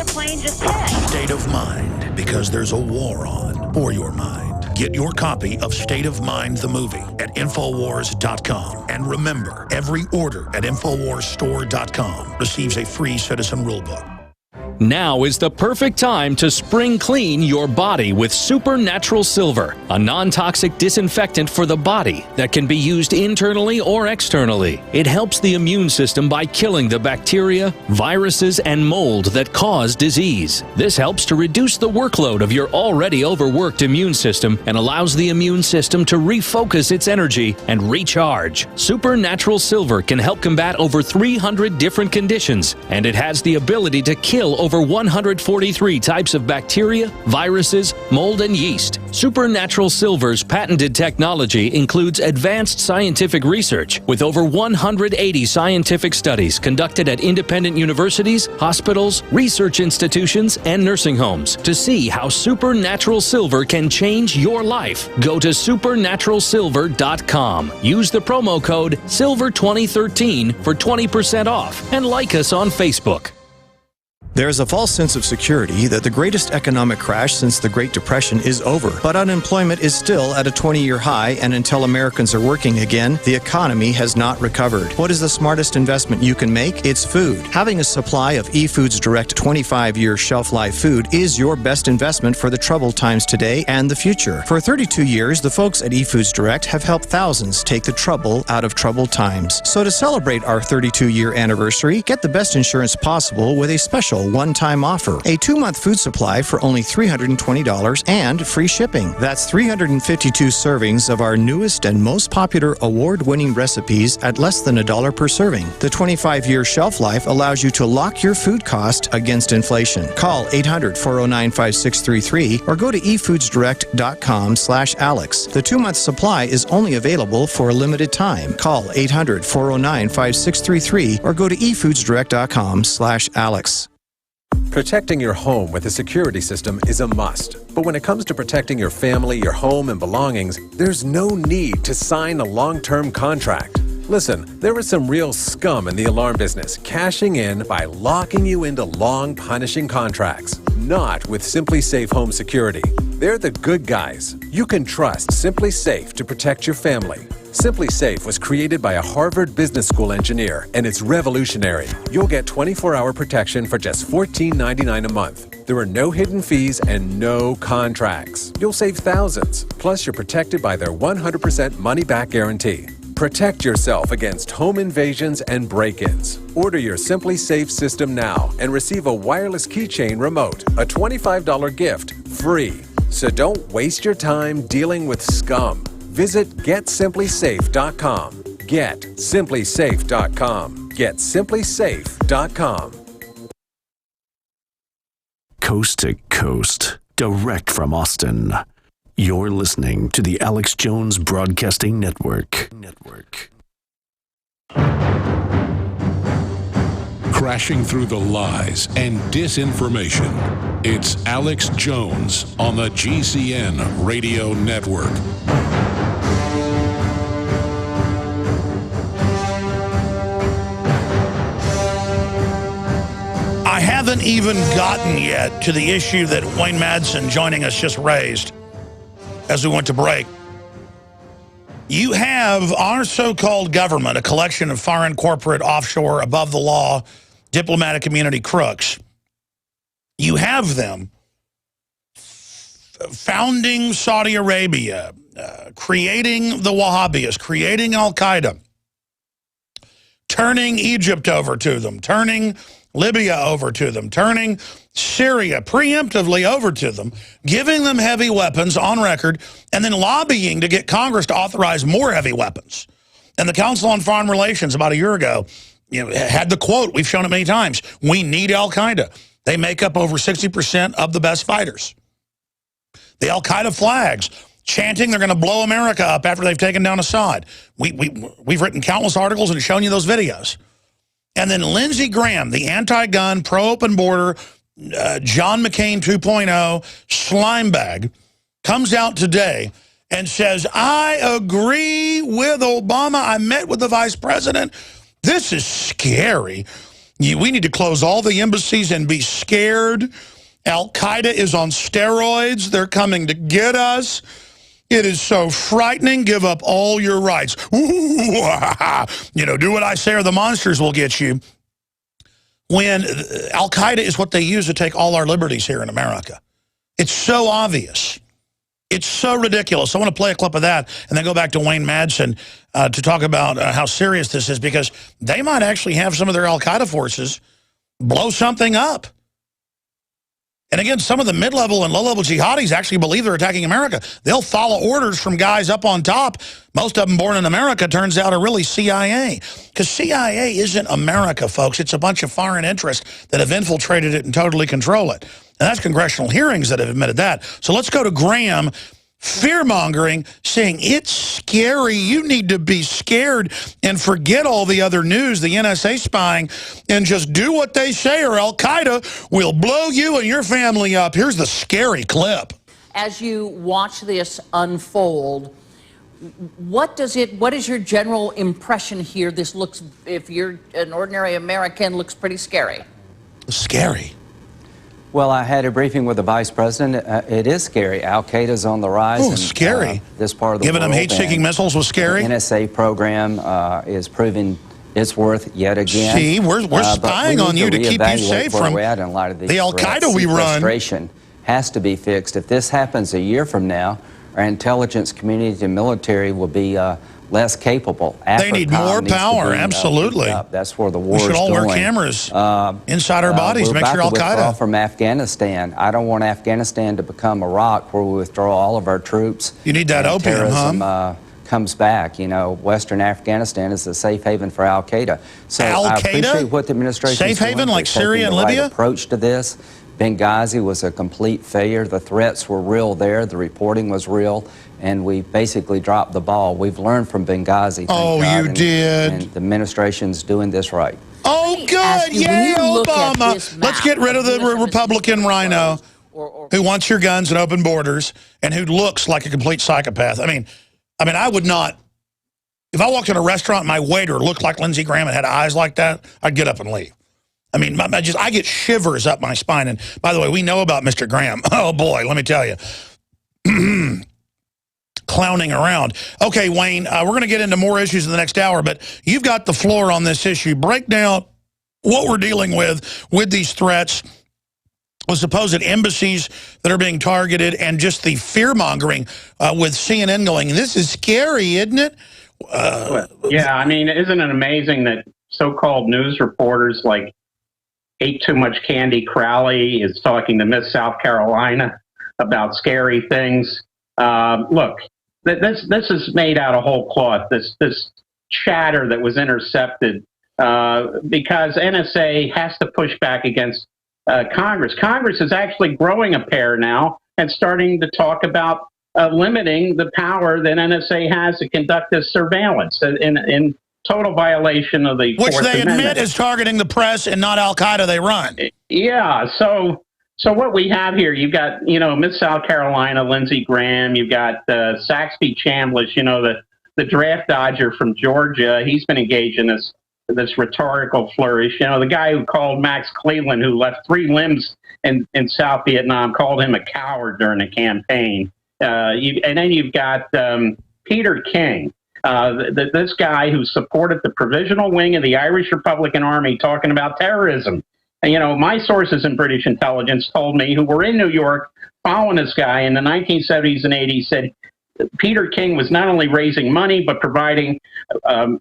plane just hit. State of Mind, because there's a war on for your mind. Get your copy of State of Mind, the movie, at Infowars.com. And remember, every order at InfoWarsStore.com receives a free citizen rulebook. Now is the perfect time to spring clean your body with Supernatural Silver, a non-toxic disinfectant for the body that can be used internally or externally. It helps the immune system by killing the bacteria, viruses, and mold that cause disease. This helps to reduce the workload of your already overworked immune system and allows the immune system to refocus its energy and recharge. Supernatural Silver can help combat over 300 different conditions, and it has the ability to kill over 143 types of bacteria, viruses, mold, and yeast. Supernatural Silver's patented technology includes advanced scientific research with over 180 scientific studies conducted at independent universities, hospitals, research institutions, and nursing homes to see how Supernatural Silver can change your life. Go to supernaturalsilver.com. Use the promo code SILVER2013 for 20% off and like us on Facebook. There is a false sense of security that the greatest economic crash since the Great Depression is over, but unemployment is still at a 20-year high, and until Americans are working again, the economy has not recovered. What is the smartest investment you can make? It's food. Having a supply of eFoods Direct 25-year shelf life food is your best investment for the troubled times today and the future. For 32 years, the folks at eFoods Direct have helped thousands take the trouble out of troubled times. So to celebrate our 32-year anniversary, get the best insurance possible with a special one-time offer. A 2-month food supply for only $320 and free shipping. That's 352 servings of our newest and most popular award-winning recipes at less than $1 per serving. The 25-year shelf life allows you to lock your food cost against inflation. Call 800-409-5633 or go to efoodsdirect.com/Alex. The 2-month supply is only available for a limited time. Call 800-409-5633 or go to efoodsdirect.com/Alex. Protecting your home with a security system is a must. But when it comes to protecting your family, your home, and belongings, there's no need to sign a long-term contract. Listen, there is some real scum in the alarm business, cashing in by locking you into long, punishing contracts. Not with Simply Safe Home Security. They're the good guys. You can trust Simply Safe to protect your family. Simply Safe was created by a Harvard Business School engineer, and it's revolutionary. You'll get 24-hour protection for just $14.99 a month. There are no hidden fees and no contracts. You'll save thousands. Plus, you're protected by their 100% money-back guarantee. Protect yourself against home invasions and break-ins. Order your Simply Safe system now and receive a wireless keychain remote, a $25 gift, free. So don't waste your time dealing with scum. Visit GetSimplySafe.com. GetSimplySafe.com. GetSimplySafe.com. Coast to coast, direct from Austin. You're listening to the Alex Jones Broadcasting Network. Crashing through the lies and disinformation. It's Alex Jones on the GCN Radio Network. I haven't even gotten yet to the issue that Wayne Madsen joining us just raised as we went to break. You have our so-called government, a collection of foreign, corporate, offshore, above the law, diplomatic community crooks. You have them founding Saudi Arabia, creating the Wahhabis, creating Al-Qaeda, turning Egypt over to them, turning Libya over to them, turning Syria preemptively over to them, giving them heavy weapons on record, and then lobbying to get Congress to authorize more heavy weapons. And the Council on Foreign Relations about a year ago had the quote, we've shown it many times, we need Al-Qaeda. They make up over 60% of the best fighters. The Al-Qaeda flags, chanting they're going to blow America up after they've taken down Assad. We've written countless articles and shown you those videos. And then Lindsey Graham, the anti-gun, pro-open border, John McCain 2.0 slime bag, comes out today and says, I agree with Obama. I met with the vice president. This is scary. We need to close all the embassies and be scared. Al-Qaeda is on steroids. They're coming to get us. It is so frightening. Give up all your rights. Ooh, do what I say or the monsters will get you. when Al-Qaeda is what they use to take all our liberties here in America. It's so obvious. It's so ridiculous. I want to play a clip of that and then go back to Wayne Madsen to talk about how serious this is, because they might actually have some of their Al-Qaeda forces blow something up. And again, some of the mid-level and low-level jihadis actually believe they're attacking America. They'll follow orders from guys up on top. Most of them born in America, turns out, are really CIA. Because CIA isn't America, folks. It's a bunch of foreign interests that have infiltrated it and totally control it. And that's congressional hearings that have admitted that. So let's go to Graham, fear-mongering, saying it's scary. You need to be scared and forget all the other news, the NSA spying, and just do what they say or Al-Qaeda will blow you and your family up. Here's the scary clip. As you watch this unfold, what is your general impression here? This looks, if you're an ordinary American, looks pretty scary. Scary. Well, I had a briefing with the vice president. It is scary. Al-Qaeda's on the rise. Oh, scary. This part of the Giving world. them hate-seeking missiles was scary? The NSA program is proving its worth yet again. See, we're spying on you to keep you safe from the Al-Qaeda we run. Frustration has to be fixed. If this happens a year from now, our intelligence community and military will be less capable. They need more power, absolutely. That's where the war is going. We should all wear cameras inside our bodies, make sure Al-Qaeda. Withdraw from Afghanistan. I don't want Afghanistan to become Iraq, where we withdraw all of our troops. You need that opium, huh? Comes back. You know, Western Afghanistan is a safe haven for Al-Qaeda. So I appreciate what the administration safe haven like Syria and Libya? Right approach to this. Benghazi was a complete failure. The threats were real there. The reporting was real. And we basically dropped the ball. We've learned from Benghazi. Oh, you did. And the administration's doing this right. Oh, good. Yay, Obama. Let's get rid of the Republican rhino who wants your guns and open borders and who looks like a complete psychopath. I mean, I would not. If I walked in a restaurant and my waiter looked like Lindsey Graham and had eyes like that, I'd get up and leave. I mean, I get shivers up my spine. And by the way, we know about Mr. Graham. Oh, boy, let me tell you. Clowning around. Okay, Wayne, we're going to get into more issues in the next hour, but you've got the floor on this issue. Break down what we're dealing with these threats, with supposed embassies that are being targeted, and just the fear-mongering with CNN going, this is scary, isn't it? Yeah, I mean, isn't it amazing that so-called news reporters like Ate Too Much Candy Crowley is talking to Miss South Carolina about scary things? Look, this is made out of whole cloth, this chatter that was intercepted because NSA has to push back against Congress. Congress is actually growing a pair now and starting to talk about limiting the power that NSA has to conduct this surveillance in total violation of the Which Fourth they Amendment. admit is targeting the press and not Al-Qaeda they run. Yeah, so what we have here, you've got, Miss South Carolina, Lindsey Graham, you've got Saxby Chambliss, the draft dodger from Georgia. He's been engaged in this rhetorical flourish. The guy who called Max Cleland, who left 3 limbs in South Vietnam, called him a coward during the campaign. And then you've got Peter King, this guy who supported the provisional wing of the Irish Republican Army, talking about terrorism. And, my sources in British intelligence told me, who were in New York following this guy in the 1970s and 80s, said Peter King was not only raising money, but providing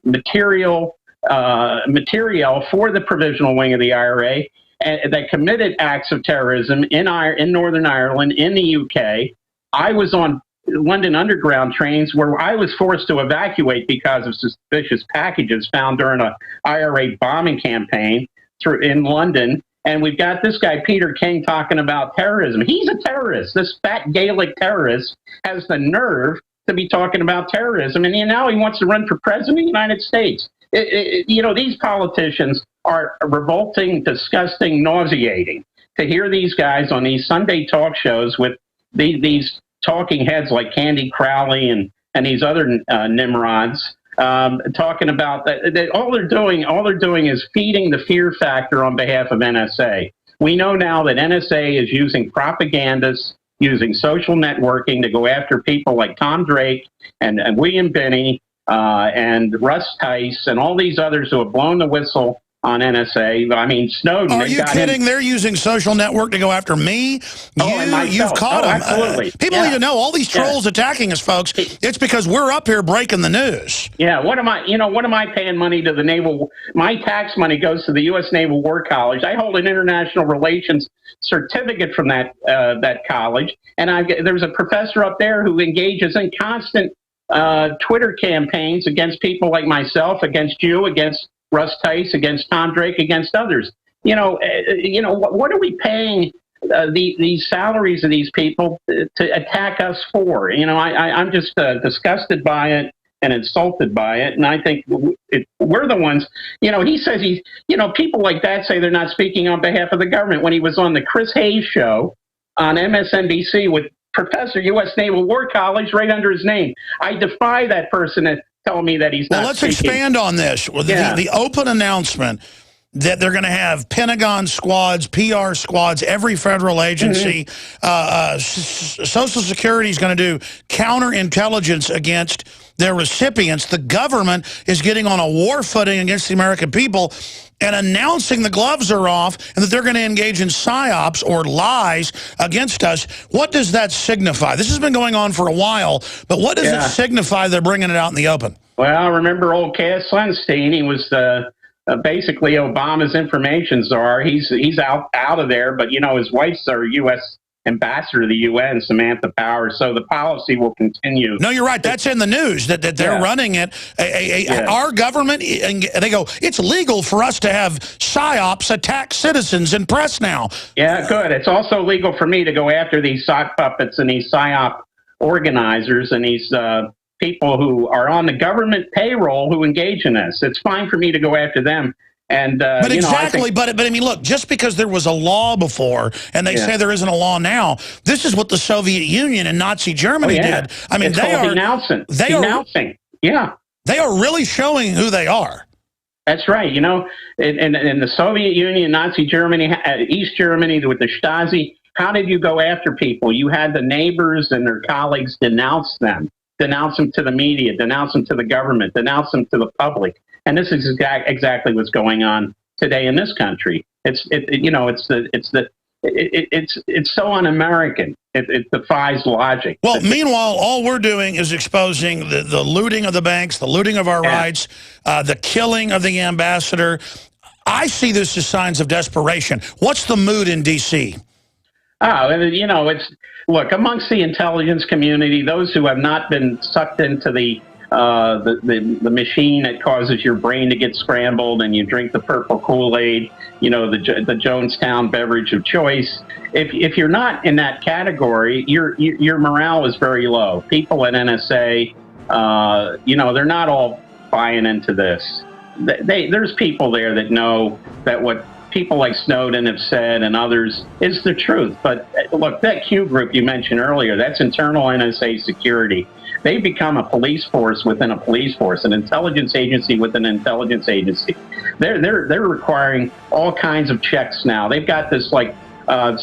material for the provisional wing of the IRA that committed acts of terrorism in Northern Ireland, in the UK. I was on London Underground trains where I was forced to evacuate because of suspicious packages found during an IRA bombing campaign in London. And we've got this guy, Peter King, talking about terrorism. He's a terrorist. This fat Gaelic terrorist has the nerve to be talking about terrorism. And now he wants to run for president of the United States. These politicians are revolting, disgusting, nauseating. To hear these guys on these Sunday talk shows with these talking heads like Candy Crowley and these other Nimrods, talking about that all they're doing is feeding the fear factor on behalf of NSA. We know now that NSA is using propagandists, using social networking to go after people like Tom Drake and William Binney and Russ Tice and all these others who have blown the whistle on NSA. I mean, Snowden. Are you kidding? They're using social network to go after me. You've caught them. Absolutely. People need to know all these trolls attacking us, folks. It's because we're up here breaking the news. Yeah. What am I paying money to the Naval? My tax money goes to the U.S. Naval War College. I hold an international relations certificate from that college, and there's a professor up there who engages in constant Twitter campaigns against people like myself, against you, against Russ Tice, against Tom Drake, against others. What are we paying these salaries of these people to attack us for? I'm just disgusted by it and insulted by it, and I think we're the ones. He says people like that say they're not speaking on behalf of the government. When he was on the Chris Hayes show on MSNBC with Professor U.S. Naval War College right under his name, I defy that person to tell me that he's not. Well, let's speaking. expand on this. The open announcement that they're going to have Pentagon squads, PR squads, every federal agency. Social Security is going to do counterintelligence against their recipients. The government is getting on a war footing against the American people and announcing the gloves are off and that they're going to engage in psyops or lies against us. What does that signify? This has been going on for a while, but what does it signify they're bringing it out in the open? Well, remember old Cass Sunstein? He was basically Obama's information czar. He's out of there, but his wife's our U.S. ambassador to the UN, Samantha Power. So the policy will continue. No, you're right. That's in the news that they're running it. Our government, and they go, it's legal for us to have psyops attack citizens and press now. Yeah, good. It's also legal for me to go after these sock puppets and these psyop organizers and these people who are on the government payroll who engage in this. It's fine for me to go after them. And but exactly, but I mean, look, just because there was a law before, and they say there isn't a law now, this is what the Soviet Union and Nazi Germany did. I mean, they are denouncing. Yeah, they are really showing who they are. That's right. In the Soviet Union, Nazi Germany, East Germany with the Stasi, how did you go after people? You had the neighbors and their colleagues denounce them to the media, denounce them to the government, denounce them to the public. And this is exactly what's going on today in this country. It's so un-American. It defies logic. Well, meanwhile, all we're doing is exposing the looting of the banks, the looting of our rights, the killing of the ambassador. I see this as signs of desperation. What's the mood in D.C.? Look, amongst the intelligence community, those who have not been sucked into the machine that causes your brain to get scrambled and you drink the purple Kool-Aid, the Jonestown beverage of choice. If you're not in that category, your morale is very low. People at NSA, they're not all buying into this. There's people there that know that what people like Snowden have said and others is the truth. But look, that Q group you mentioned earlier, that's internal NSA security. They've become a police force within a police force, an intelligence agency within an intelligence agency. They're requiring all kinds of checks now. They've got this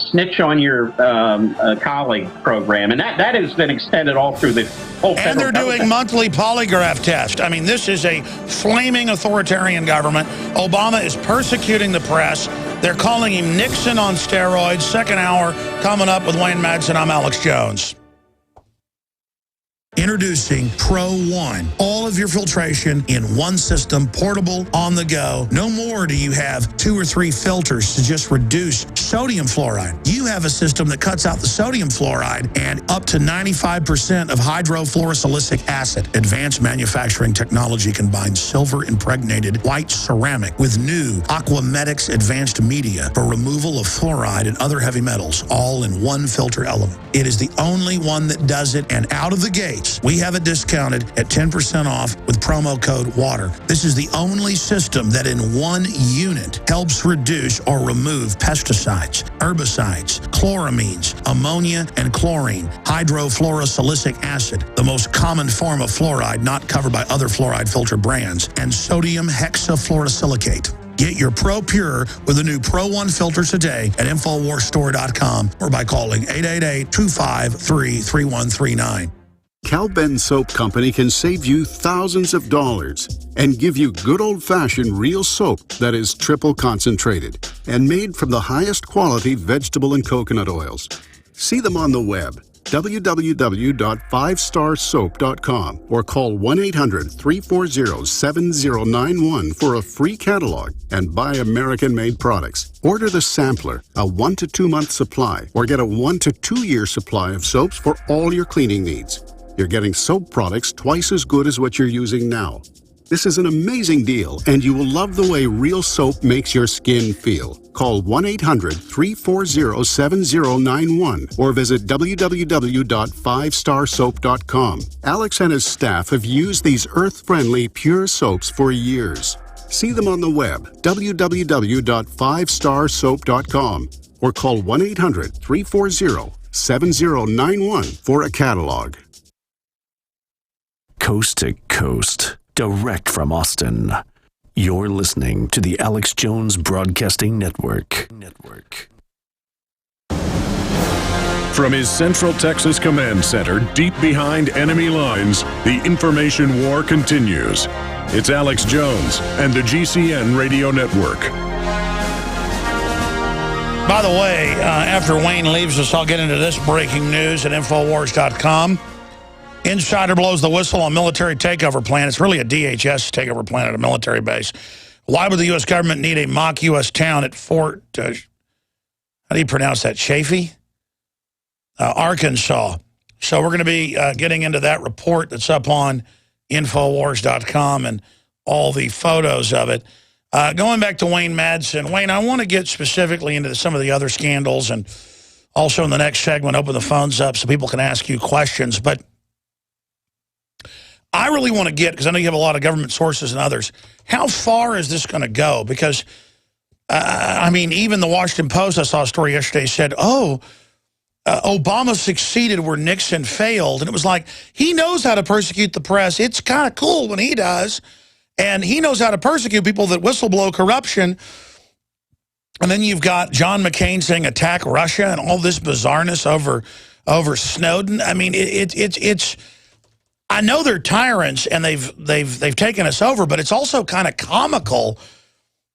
snitch on your colleague program, and that has been extended all through the whole federal And they're doing monthly polygraph tests. I mean, this is a flaming authoritarian government. Obama is persecuting the press. They're calling him Nixon on steroids. Second hour coming up with Wayne Madsen. I'm Alex Jones. Introducing Pro One. All of your filtration in one system, portable, on the go. No more do you have 2 or 3 filters to just reduce sodium fluoride. You have a system that cuts out the sodium fluoride and up to 95% of hydrofluorosilicic acid. Advanced manufacturing technology combines silver-impregnated white ceramic with new Aquamedics advanced media for removal of fluoride and other heavy metals, all in one filter element. It is the only one that does it, and out of the gate, we have it discounted at 10% off with promo code WATER. This is the only system that in one unit helps reduce or remove pesticides, herbicides, chloramines, ammonia, and chlorine, hydrofluorosilicic acid, the most common form of fluoride not covered by other fluoride filter brands, and sodium hexafluorosilicate. Get your Pro Pure with the new Pro One filters today at InfoWarsStore.com or by calling 888-253-3139. Cal-Ben Soap Company can save you thousands of dollars and give you good old-fashioned real soap that is triple concentrated and made from the highest quality vegetable and coconut oils. See them on the web, www.5starsoap.com, or call 1-800-340-7091 for a free catalog and buy American-made products. Order the sampler, a 1 to 2 month supply, or get a 1 to 2 year supply of soaps for all your cleaning needs. You're getting soap products twice as good as what you're using now. This is an amazing deal, and you will love the way real soap makes your skin feel. Call 1-800-340-7091 or visit www.5starsoap.com. Alex and his staff have used these earth-friendly, pure soaps for years. See them on the web, www.5starsoap.com, or call 1-800-340-7091 for a catalog. Coast to coast, direct from Austin. You're listening to the Alex Jones Broadcasting Network. From his Central Texas Command Center, deep behind enemy lines, the information war continues. It's Alex Jones and the GCN Radio Network. By the way, after Wayne leaves us, I'll get into this breaking news at Infowars.com. Insider blows the whistle on military takeover plan. It's really a DHS takeover plan at a military base. Why would the U.S. government need a mock U.S. town at Fort, how do you pronounce that, Chaffee? Arkansas. So we're going to be getting into that report that's up on Infowars.com and all the photos of it. Going back to Wayne Madsen. Wayne, I want to get specifically into some of the other scandals, and also in the next segment open the phones up so people can ask you questions. But I really want to get, because I know you have a lot of government sources and others, how far is this going to go? Because, I mean, even the Washington Post, I saw a story yesterday, said, Obama succeeded where Nixon failed. And it was like, he knows how to persecute the press. It's kind of cool when he does. And he knows how to persecute people that whistleblow corruption. And then you've got John McCain saying attack Russia and all this bizarreness over Snowden. I mean, it's I know they're tyrants and they've taken us over, but it's also kind of comical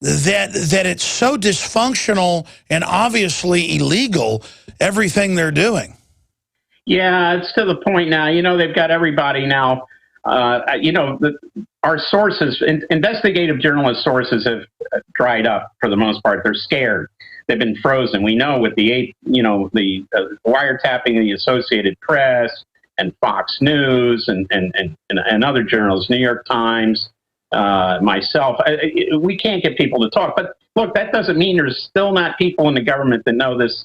that it's so dysfunctional and obviously illegal, everything they're doing. Yeah, it's to the point now. You know, they've got everybody now. Our sources, investigative journalist sources, have dried up for the most part. They're scared. They've been frozen. We know with the wiretapping of the Associated Press and Fox News and other journals, New York Times, myself, we can't get people to talk. But look, that doesn't mean there's still not people in the government that know this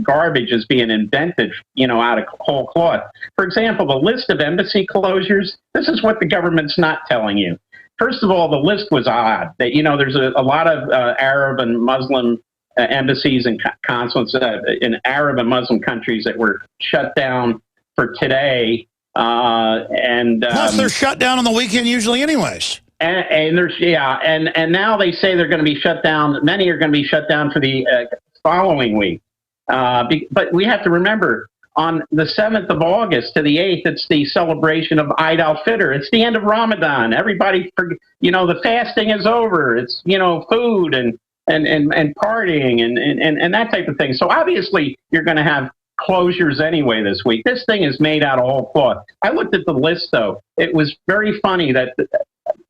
garbage is being invented, out of whole cloth. For example, the list of embassy closures, this is what the government's not telling you. First of all, the list was odd. That there's a lot of Arab and Muslim embassies and consulates in Arab and Muslim countries that were shut down for today. Plus, they're shut down on the weekend usually anyways. And now they say they're going to be shut down. Many are going to be shut down for the following week. But we have to remember, on the 7th of August to the 8th, it's the celebration of Eid al-Fitr. It's the end of Ramadan. Everybody, the fasting is over. It's, food and partying and that type of thing. So obviously you're going to have closures anyway this week. This thing is made out of whole cloth. I looked at the list, though. It was very funny that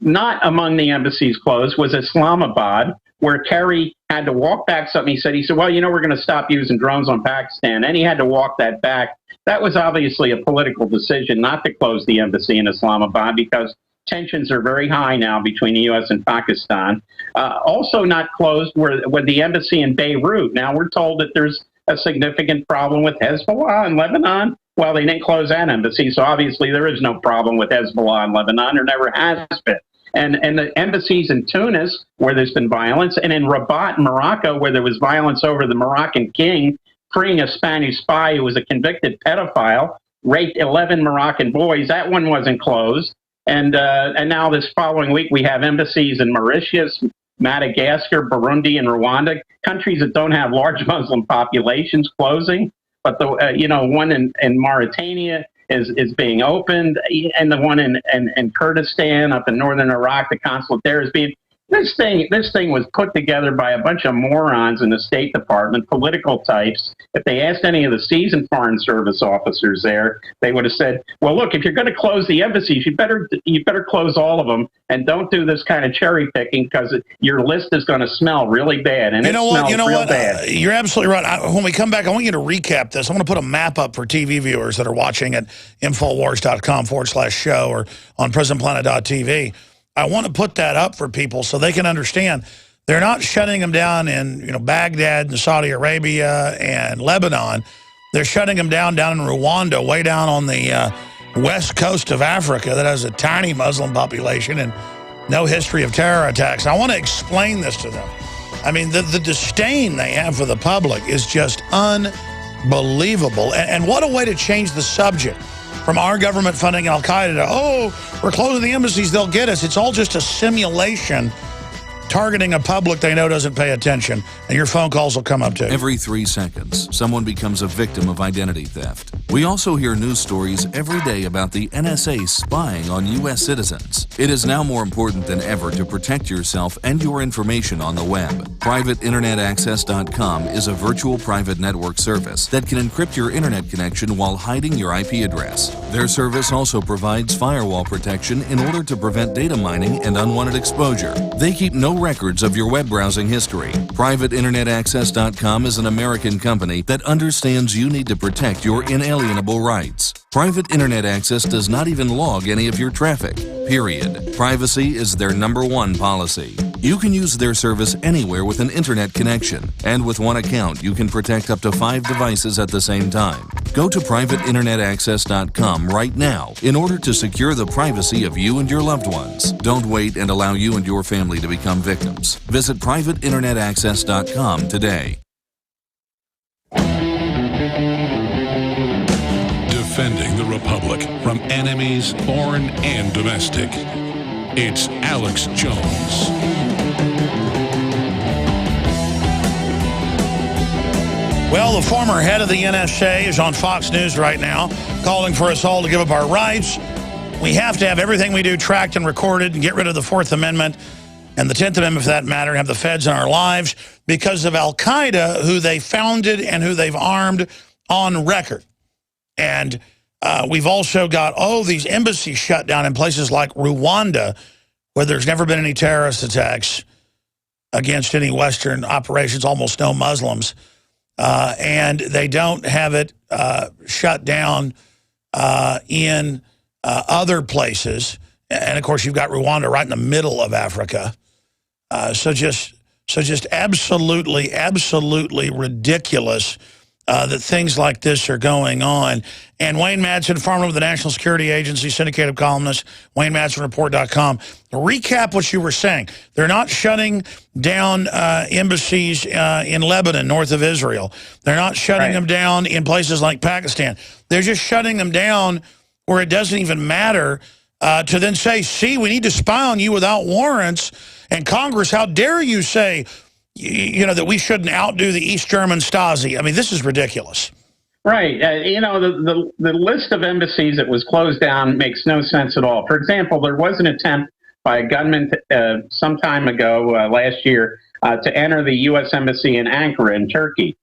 not among the embassies closed was Islamabad, where Kerry had to walk back something. He said, well, we're going to stop using drones on Pakistan. And he had to walk that back. That was obviously a political decision not to close the embassy in Islamabad because tensions are very high now between the U.S. and Pakistan. Also not closed were the embassy in Beirut. Now we're told that there's a significant problem with Hezbollah in Lebanon. Well, they didn't close that embassy, so obviously there is no problem with Hezbollah in Lebanon. There never has been. And the embassies in Tunis, where there's been violence, and in Rabat, Morocco, where there was violence over the Moroccan king freeing a Spanish spy who was a convicted pedophile, raped 11 Moroccan boys. That one wasn't closed. And now this following week, we have embassies in Mauritius, Madagascar, Burundi, and Rwanda, countries that don't have large Muslim populations closing. But the one in Mauritania, is being opened, and the one in Kurdistan up in northern Iraq, the consulate there is being. This thing was put together by a bunch of morons in the State Department, political types. If they asked any of the seasoned Foreign Service officers there, they would have said, "Well, look, if you're going to close the embassies, you better close all of them, and don't do this kind of cherry picking because your list is going to smell really bad." And you know what? Bad. You're absolutely right. When we come back, I want you to recap this. I want to put a map up for TV viewers that are watching at Infowars.com/show or on PresidentPlanet.tv. I want to put that up for people so they can understand. They're not shutting them down in Baghdad and Saudi Arabia and Lebanon. They're shutting them down in Rwanda, way down on the west coast of Africa that has a tiny Muslim population and no history of terror attacks. I want to explain this to them. I mean, the disdain they have for the public is just unbelievable. And what a way to change the subject. From our government funding Al-Qaeda to, oh, we're closing the embassies, they'll get us. It's all just a simulation targeting a public they know doesn't pay attention. And your phone calls will come up too. Every 3 seconds, someone becomes a victim of identity theft. We also hear news stories every day about the NSA spying on U.S. citizens. It is now more important than ever to protect yourself and your information on the web. PrivateInternetAccess.com is a virtual private network service that can encrypt your internet connection while hiding your IP address. Their service also provides firewall protection in order to prevent data mining and unwanted exposure. They keep no records of your web browsing history. PrivateInternetAccess.com is an American company that understands you need to protect your inalienable rights. Private Internet Access does not even log any of your traffic, period. Privacy is their #1 policy. You can use their service anywhere with an internet connection, and with one account you can protect up to 5 devices at the same time. Go to PrivateInternetAccess.com right now in order to secure the privacy of you and your loved ones. Don't wait and allow you and your family to become victims. Visit PrivateInternetAccess.com today. Defending the Republic from enemies, foreign and domestic. It's Alex Jones. Well, the former head of the NSA is on Fox News right now, calling for us all to give up our rights. We have to have everything we do tracked and recorded and get rid of the 4th Amendment and the 10th Amendment, for that matter, and have the feds in our lives because of Al-Qaeda, who they founded and who they've armed on record. And we've also got, these embassies shut down in places like Rwanda, where there's never been any terrorist attacks against any Western operations, almost no Muslims. And they don't have it shut down in other places. And, of course, you've got Rwanda right in the middle of Africa. So just absolutely, absolutely ridiculous that things like this are going on. And Wayne Madsen, former of the National Security Agency, syndicated columnist, WayneMadsenReport.com. Recap what you were saying. They're not shutting down embassies in Lebanon, north of Israel. They're not shutting them down in places like Pakistan. They're just shutting them down where it doesn't even matter to then say, see, we need to spy on you without warrants. And Congress, how dare you say, that we shouldn't outdo the East German Stasi. I mean, this is ridiculous. Right. The list of embassies that was closed down makes no sense at all. For example, there was an attempt by a gunman some time ago, last year, to enter the U.S. Embassy in Ankara in Turkey.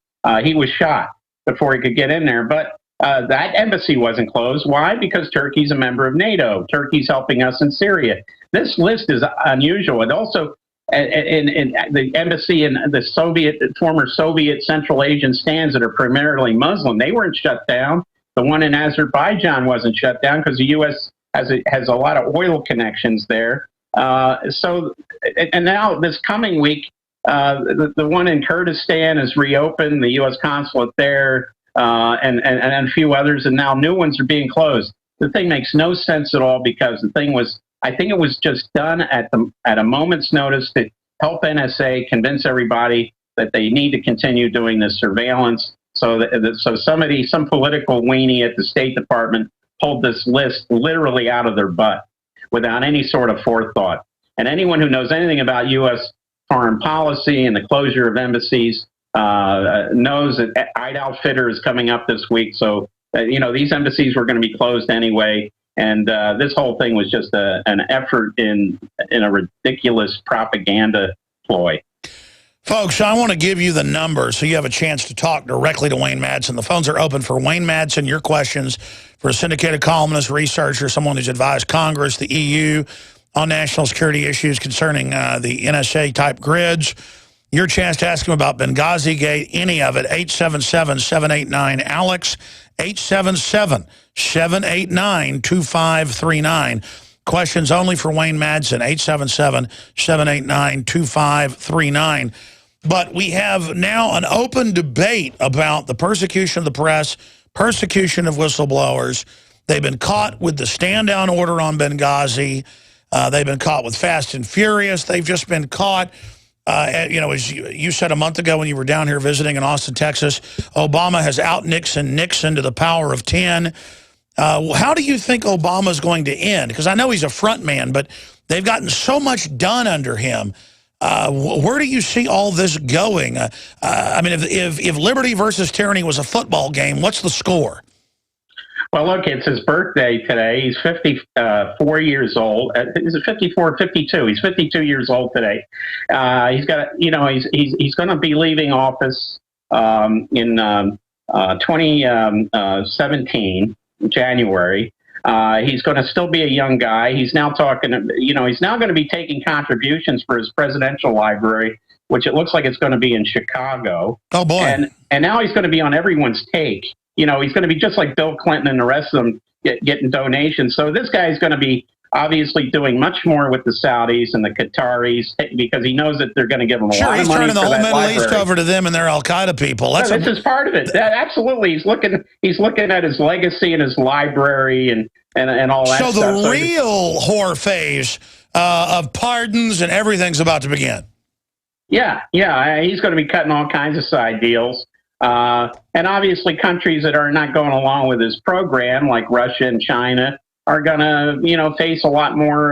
He was shot before he could get in there. But that embassy wasn't closed. Why? Because Turkey's a member of NATO. Turkey's helping us in Syria. This list is unusual. And also, in the embassy in the former Soviet Central Asian stands that are primarily Muslim, they weren't shut down. The one in Azerbaijan wasn't shut down because the U.S. has a lot of oil connections there. And now this coming week, the one in Kurdistan is reopened, the U.S. consulate there, and a few others, and now new ones are being closed. The thing makes no sense at all because the thing was, I think it was just done at a moment's notice to help NSA convince everybody that they need to continue doing this surveillance. So some political weenie at the State Department pulled this list literally out of their butt without any sort of forethought. And anyone who knows anything about U.S. foreign policy and the closure of embassies knows that Eid al-Fitr is coming up this week. So these embassies were going to be closed anyway. And this whole thing was just an effort in a ridiculous propaganda ploy. Folks, I want to give you the number so you have a chance to talk directly to Wayne Madsen. The phones are open for Wayne Madsen, your questions for a syndicated columnist, researcher, someone who's advised Congress, the EU on national security issues concerning the NSA-type grids. Your chance to ask him about Benghazi Gate, any of it, 877-789-ALEX, 877-789-2539. Questions only for Wayne Madsen, 877-789-2539. But we have now an open debate about the persecution of the press, persecution of whistleblowers. They've been caught with the stand-down order on Benghazi. They've been caught with Fast and Furious. They've just been caught, as you said a month ago when you were down here visiting in Austin, Texas, Obama has out-Nixon to the power of 10. How do you think Obama's going to end? Because I know he's a front man, but they've gotten so much done under him. Where do you see all this going? I mean, if liberty versus tyranny was a football game, what's the score? Well, look, it's his birthday today. He's 54 years old. Is it 54 or 52? He's 52 years old today. He's got, he's going to be leaving office in 2017, January. He's going to still be a young guy. He's now talking, he's now going to be taking contributions for his presidential library, which it looks like it's going to be in Chicago. Oh, boy. And now he's going to be on everyone's take. He's going to be just like Bill Clinton and the rest of them getting donations. So this guy's going to be obviously doing much more with the Saudis and the Qataris because he knows that they're going to give him a lot of money. Sure, he's turning the whole Middle library. East over to them and their Al-Qaeda people. This is part of it. Absolutely. He's looking at his legacy and his library and all that stuff. So the real whore phase of pardons and everything's about to begin. Yeah. He's going to be cutting all kinds of side deals. And obviously countries that are not going along with his program, like Russia and China, are going to, face a lot more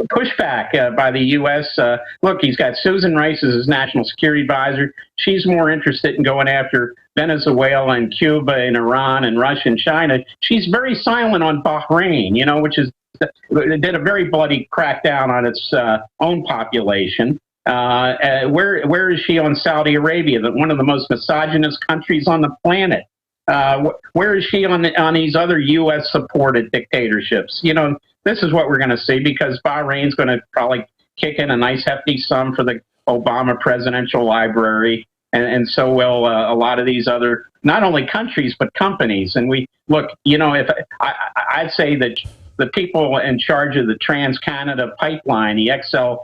pushback by the U.S. Look, he's got Susan Rice as his national security advisor. She's more interested in going after Venezuela and Cuba and Iran and Russia and China. She's very silent on Bahrain, which did a very bloody crackdown on its own population. Where is she on Saudi Arabia, one of the most misogynist countries on the planet? Where is she on these other U.S.-supported dictatorships? This is what we're going to see because Bahrain's going to probably kick in a nice hefty sum for the Obama presidential library, and so will a lot of these other, not only countries, but companies. And if I'd say that the people in charge of the Trans-Canada pipeline, the XL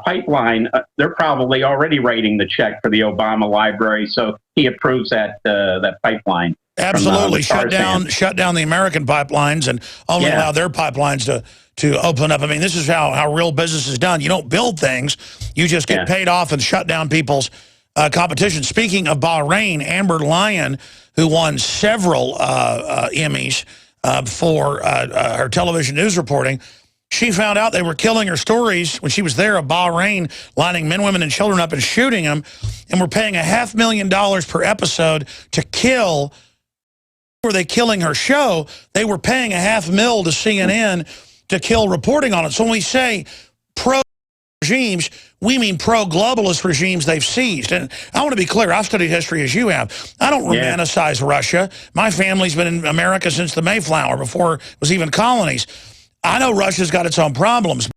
pipeline, they're probably already writing the check for the Obama library, so he approves that pipeline. Absolutely, shut down the American pipelines and only allow their pipelines to open up. I mean, this is how real business is done. You don't build things; you just get paid off and shut down people's competition. Speaking of Bahrain, Amber Lyon, who won several Emmys for her television news reporting. She found out they were killing her stories when she was there of Bahrain, lining men, women, and children up and shooting them, and were paying $500,000 per episode to kill. Were they killing her show? They were paying $500,000 to CNN to kill reporting on it. So when we say pro-regimes, we mean pro-globalist regimes they've seized. And I want to be clear, I've studied history as you have. I don't romanticize Russia. My family's been in America since the Mayflower, before it was even colonies. I know Russia's got its own problems.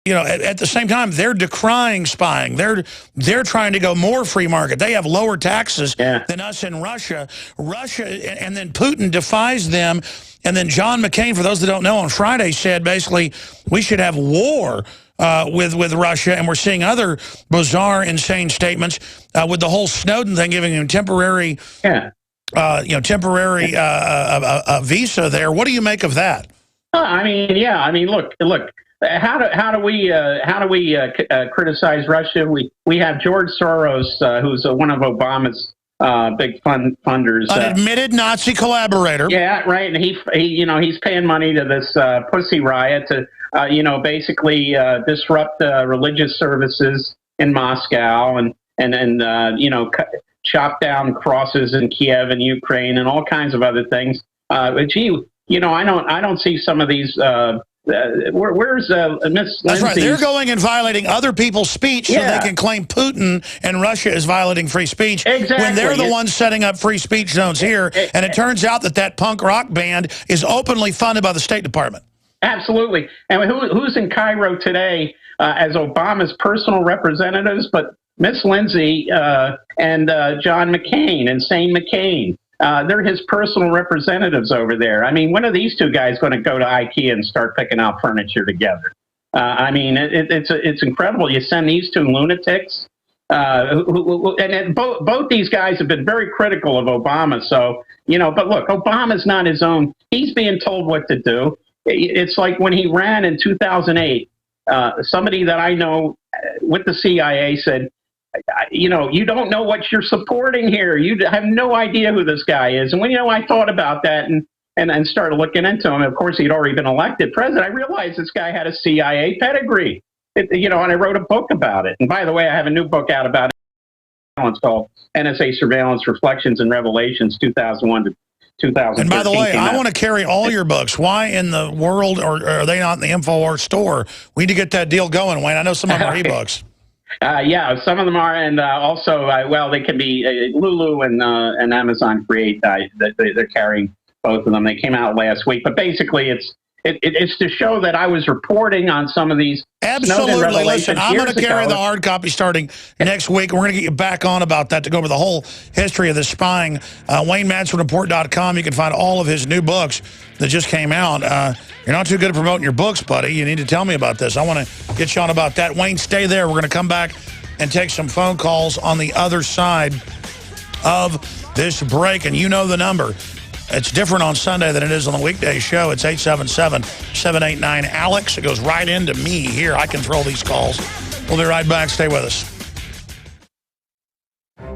At the same time, they're decrying spying. They're trying to go more free market. They have lower taxes than us in Russia. And then Putin defies them. And then John McCain, for those that don't know, on Friday said basically we should have war with Russia. And we're seeing other bizarre, insane statements with the whole Snowden thing, giving him temporary visa there. What do you make of that? Look. How do we criticize Russia? We have George Soros, who's one of Obama's big funders, an admitted Nazi collaborator. Yeah, right. And he's paying money to this Pussy Riot to basically disrupt religious services in Moscow and chop down crosses in Kiev and Ukraine and all kinds of other things. But gee, you know, I don't see some of these. Where's Miss? That's right. They're going and violating other people's speech so they can claim Putin and Russia is violating free speech. Exactly. When they're the ones setting up free speech zones here, and it turns out that punk rock band is openly funded by the State Department. Absolutely. And who's in Cairo today as Obama's personal representatives? But Miss Lindsay and John McCain, Insane McCain. They're his personal representatives over there. I mean, when are these two guys going to go to IKEA and start picking out furniture together? I mean, it's incredible. You send these two lunatics, and both these guys have been very critical of Obama. So, you know, but look, Obama's not his own. He's being told what to do. It's like when he ran in 2008, somebody that I know with the CIA said, you know, you don't know what you're supporting here. You have no idea who this guy is. And when, you know, I thought about that and started looking into him, of course, he'd already been elected president. I realized this guy had a CIA pedigree, you know, and I wrote a book about it. And by the way, I have a new book out about it. It's called NSA Surveillance Reflections and Revelations, 2001 to 2013. And by the way, I want to carry all your books. Why in the world are they not in the InfoWars store? We need to get that deal going, Wayne. I know some of them are ebooks. Yeah, some of them are, and also, well, they can be Lulu and Amazon Create. They're carrying both of them. They came out last week, but basically, it's to show that I was reporting on some of these. Absolutely. Listen, I'm going to carry the hard copy starting next week. We're going to get you back on about that to go over the whole history of the spying. WayneMadsenReport.com. You can find all of his new books that just came out. You're not too good at promoting your books, buddy. You need to tell me about this. I want to get you on about that. Wayne, stay there. We're going to come back and take some phone calls on the other side of this break. And you know the number. It's different on Sunday than it is on the weekday show. It's 877-789-ALEX. It goes right into me here. I control these calls. We'll be right back. Stay with us.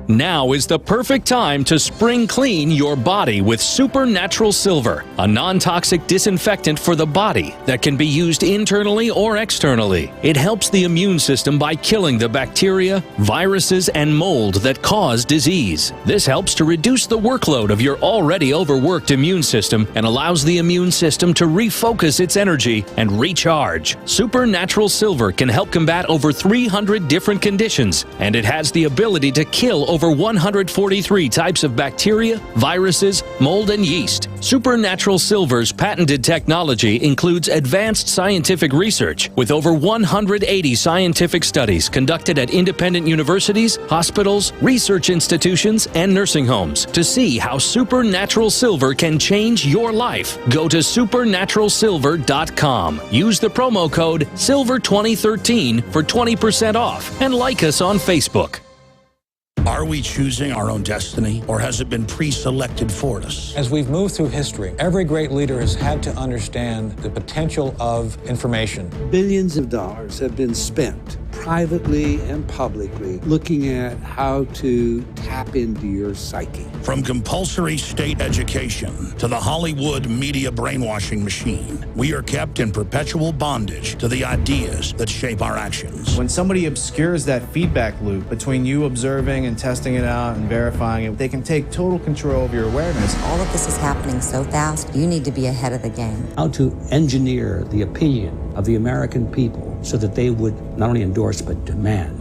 Now is the perfect time to spring clean your body with Supernatural Silver, a non-toxic disinfectant for the body that can be used internally or externally. It helps the immune system by killing the bacteria, viruses, and mold that cause disease. This helps to reduce the workload of your already overworked immune system and allows the immune system to refocus its energy and recharge. Supernatural Silver can help combat over 300 different conditions, and it has the ability to kill over 143 types of bacteria, viruses, mold, and yeast. Supernatural Silver's patented technology includes advanced scientific research with over 180 scientific studies conducted at independent universities, hospitals, research institutions, and nursing homes to see how Supernatural Silver can change your life. Go to supernaturalsilver.com. Use the promo code SILVER2013 for 20% off and like us on Facebook. Are we choosing our own destiny, or has it been pre-selected for us? As we've moved through history, every great leader has had to understand the potential of information. Billions of dollars have been spent privately and publicly looking at how to tap into your psyche. From compulsory state education to the Hollywood media brainwashing machine, we are kept in perpetual bondage to the ideas that shape our actions. When somebody obscures that feedback loop between you observing and testing it out and verifying it, they can take total control of your awareness. All of this is happening so fast, you need to be ahead of the game. How to engineer the opinion of the American people so that they would not only endorse but demand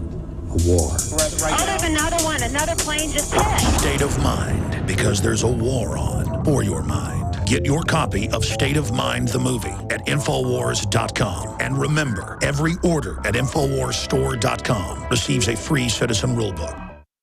a war. Oh, there's another one. Another plane just hit. State of Mind, because there's a war on for your mind. Get your copy of State of Mind, the movie, at Infowars.com. And remember, every order at InfoWarsStore.com receives a free citizen rulebook.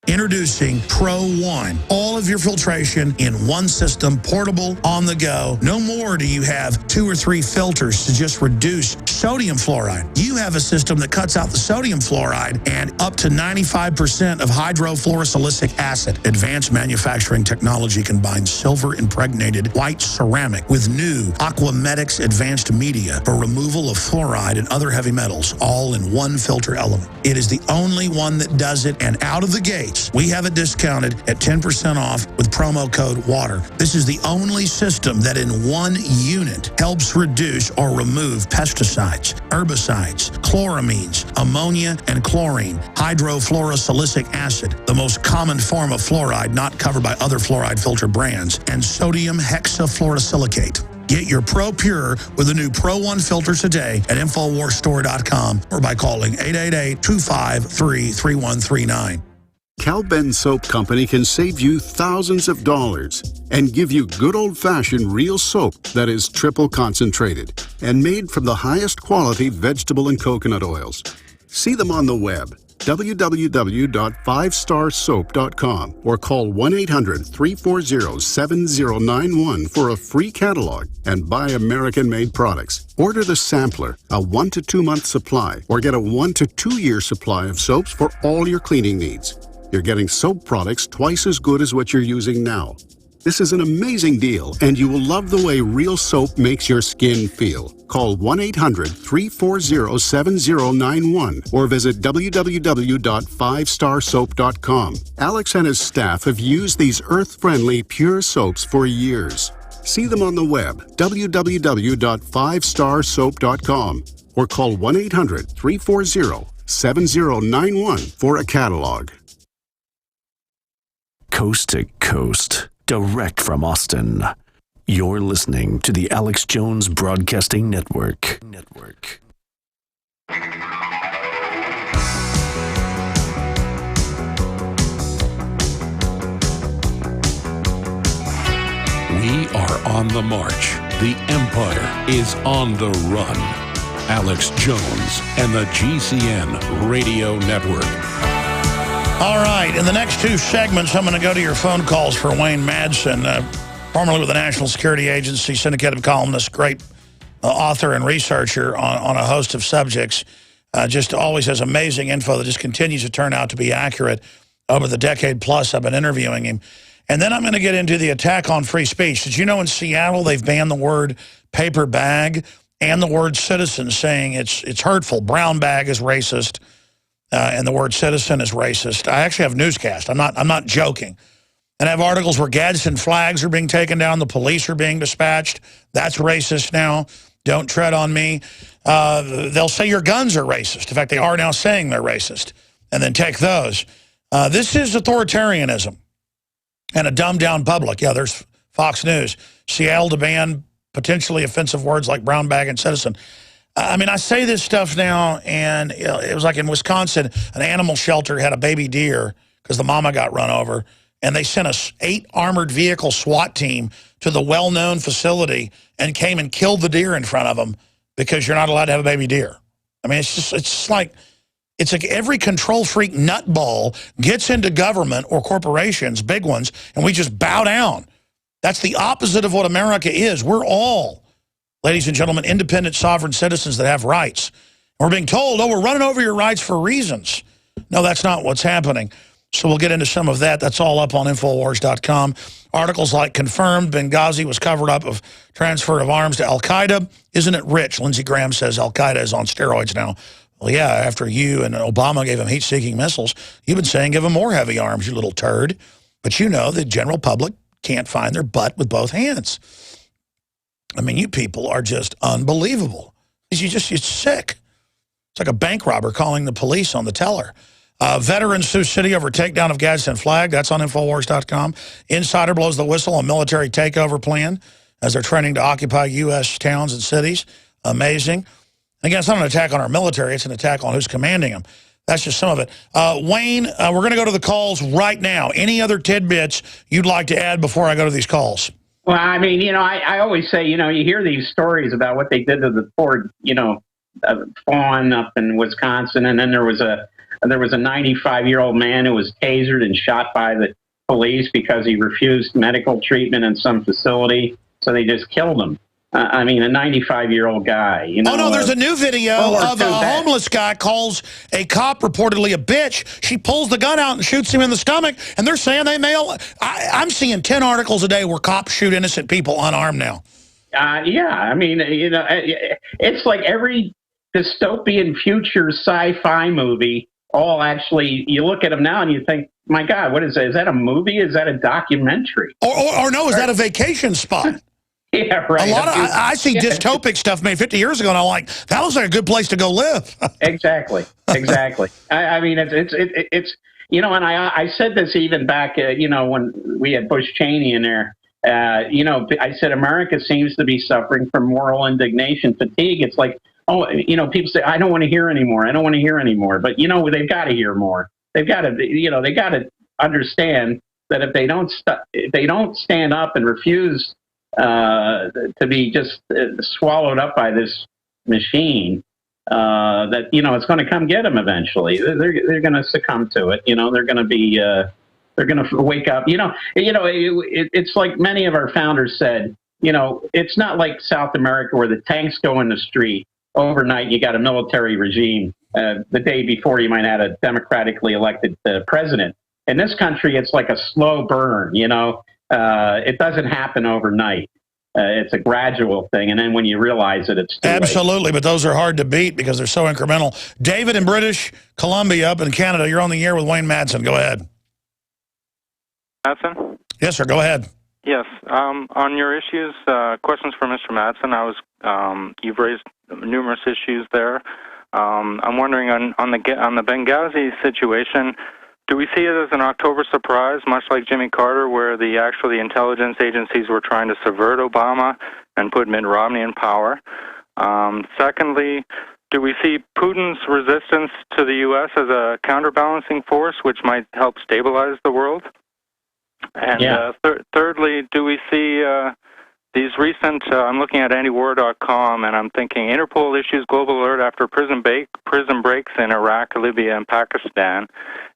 Introducing Pro One. All of your filtration in one system, portable, on the go. No more do you have 2 or 3 filters to just reduce sodium fluoride. You have a system that cuts out the sodium fluoride and up to 95% of hydrofluorosilicic acid. Advanced manufacturing technology combines silver-impregnated white ceramic with new Aquamedics advanced media for removal of fluoride and other heavy metals, all in one filter element. It is the only one that does it, and out of the gate, we have it discounted at 10% off with promo code WATER. This is the only system that in one unit helps reduce or remove pesticides. pesticides, herbicides, chloramines, ammonia, and chlorine, hydrofluorosilicic acid, the most common form of fluoride not covered by other fluoride filter brands, and sodium hexafluorosilicate. Get your Pro Pure with the new Pro 1 filter today at InfoWarsStore.com or by calling 888-253-3139. Cal-Ben Soap Company can save you thousands of dollars and give you good old-fashioned real soap that is triple concentrated and made from the highest quality vegetable and coconut oils. See them on the web, www.5starsoap.com, or call 1-800-340-7091 for a free catalog and buy American-made products. Order the sampler, a 1 to 2 month supply, or get a 1 to 2 year supply of soaps for all your cleaning needs. You're getting soap products twice as good as what you're using now. This is an amazing deal, and you will love the way real soap makes your skin feel. Call 1-800-340-7091 or visit www.5starsoap.com. Alex and his staff have used these earth-friendly, pure soaps for years. See them on the web, www.5starsoap.com, or call 1-800-340-7091 for a catalog. Coast to coast, direct from Austin. You're listening to the Alex Jones Broadcasting Network. We are on the march. The Empire is on the run. Alex Jones and the GCN Radio Network. All right, in the next two segments, I'm going to go to your phone calls for Wayne Madsen, formerly with the National Security Agency, syndicated columnist, great author and researcher on a host of subjects. Just always has amazing info that just continues to turn out to be accurate over the decade plus I've been interviewing him. And then I'm going to get into the attack on free speech. Did you know in Seattle they've banned the word paper bag and the word citizen, saying it's hurtful. Brown bag is racist. And the word citizen is racist. I actually have newscast. I'm not joking. And I have articles where Gadsden flags are being taken down. The police are being dispatched. That's racist now. Don't tread on me. They'll say your guns are racist. In fact, they are now saying they're racist. And then take those. This is authoritarianism and a dumbed-down public. Yeah, there's Fox News. Seattle to ban potentially offensive words like brown bag and citizen. I mean, I say this stuff now, and it was like in Wisconsin, an animal shelter had a baby deer because the mama got run over, and they sent a 8 armored vehicle SWAT team to the well-known facility and came and killed the deer in front of them because you're not allowed to have a baby deer. I mean, it's just like every control freak nutball gets into government or corporations, big ones, and we just bow down. That's the opposite of what America is. We're all, ladies and gentlemen, independent sovereign citizens that have rights. We're being told, oh, we're running over your rights for reasons. No, that's not what's happening. So we'll get into some of that. That's all up on Infowars.com. Articles like confirmed Benghazi was covered up of transfer of arms to Al-Qaeda. Isn't it rich? Lindsey Graham says Al-Qaeda is on steroids now. Well, yeah, after you and Obama gave him heat-seeking missiles, you've been saying give them more heavy arms, you little turd. But you know the general public can't find their butt with both hands. I mean, you people are just unbelievable. You're sick. It's like a bank robber calling the police on the teller. Veterans sue city over takedown of Gadsden flag. That's on Infowars.com. Insider blows the whistle on military takeover plan as they're training to occupy U.S. towns and cities. Amazing. Again, it's not an attack on our military. It's an attack on who's commanding them. That's just some of it. Wayne, we're going to go to the calls right now. Any other tidbits you'd like to add before I go to these calls? Well, I mean, I always say, you hear these stories about what they did to the poor, fawn up in Wisconsin, and then there was a 95-year-old man who was tasered and shot by the police because he refused medical treatment in some facility, so they just killed him. I mean, a 95-year-old guy. Oh, no, there's a new video of a homeless guy calls a cop reportedly a bitch. She pulls the gun out and shoots him in the stomach, and they're saying they mail. I'm seeing 10 articles a day where cops shoot innocent people unarmed now. Yeah, I mean, it's like every dystopian future sci-fi movie, all actually, you look at them now and you think, my God, what is that? Is that a movie? Is that a documentary? Or no, is that a vacation spot? Yeah, right. A lot of I see dystopic stuff made 50 years ago, and I'm like, that looks like a good place to go live. Exactly. I mean, it's and I said this even back, when we had Bush Cheney in there. I said America seems to be suffering from moral indignation fatigue. It's like, people say, I don't want to hear anymore. I don't want to hear anymore. But they've got to hear more. They've got to, they got to understand that if they don't stand up and refuse to be just swallowed up by this machine, that it's going to come get them eventually. They're going to succumb to it. They're going to be they're going to wake up. It's like many of our founders said. It's not like South America where the tanks go in the street overnight. You got a military regime. The day before, you might have a democratically elected president. In this country, it's like a slow burn. It doesn't happen overnight. It's a gradual thing, and then when you realize it, it's too absolutely. late. But those are hard to beat because they're so incremental. David in British Columbia, up in Canada, you're on the air with Wayne Madsen. Go ahead. Madsen? Yes, sir. Go ahead. Yes. On your issues, questions for Mr. Madsen. You've raised numerous issues there. I'm wondering on the Benghazi situation. Do we see it as an October surprise, much like Jimmy Carter, where the intelligence agencies were trying to subvert Obama and put Mitt Romney in power? Secondly, do we see Putin's resistance to the U.S. as a counterbalancing force, which might help stabilize the world? And thirdly, do we see these recent, I'm looking at antiwar.com, and I'm thinking Interpol issues global alert after prison breaks in Iraq, Libya, and Pakistan.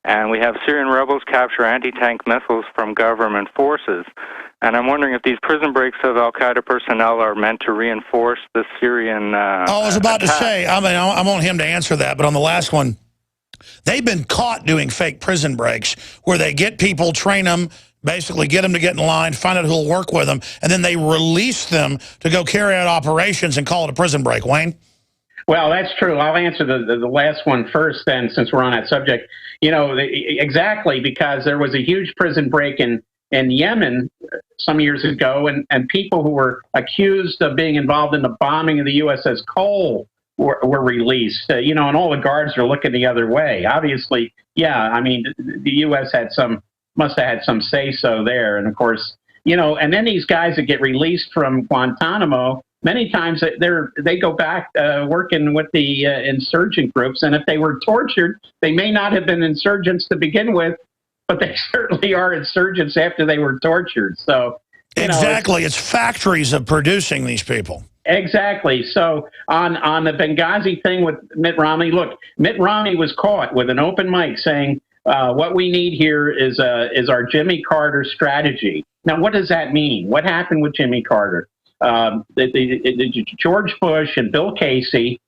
And we have Syrian rebels capture anti-tank missiles from government forces. And I'm wondering if these prison breaks of al-Qaeda personnel are meant to reinforce the Syrian I was about to say, I want him to answer that, but on the last one, they've been caught doing fake prison breaks where they get people, train them, basically get them to get in line, find out who will work with them, and then they release them to go carry out operations and call it a prison break. Wayne? Well, that's true. I'll answer the last one first then, since we're on that subject. Exactly, because there was a huge prison break in Yemen some years ago, and people who were accused of being involved in the bombing of the USS Cole were released, and all the guards are looking the other way. Obviously, the U.S. must have had some say-so there. And of course, and then these guys that get released from Guantanamo, many times they go back working with the insurgent groups. And if they were tortured, they may not have been insurgents to begin with, but they certainly are insurgents after they were tortured. So exactly, it's factories of producing these people. Exactly. So on the Benghazi thing with Mitt Romney, look, Mitt Romney was caught with an open mic saying, what we need here is our Jimmy Carter strategy. Now, what does that mean? What happened with Jimmy Carter? George Bush and Bill Casey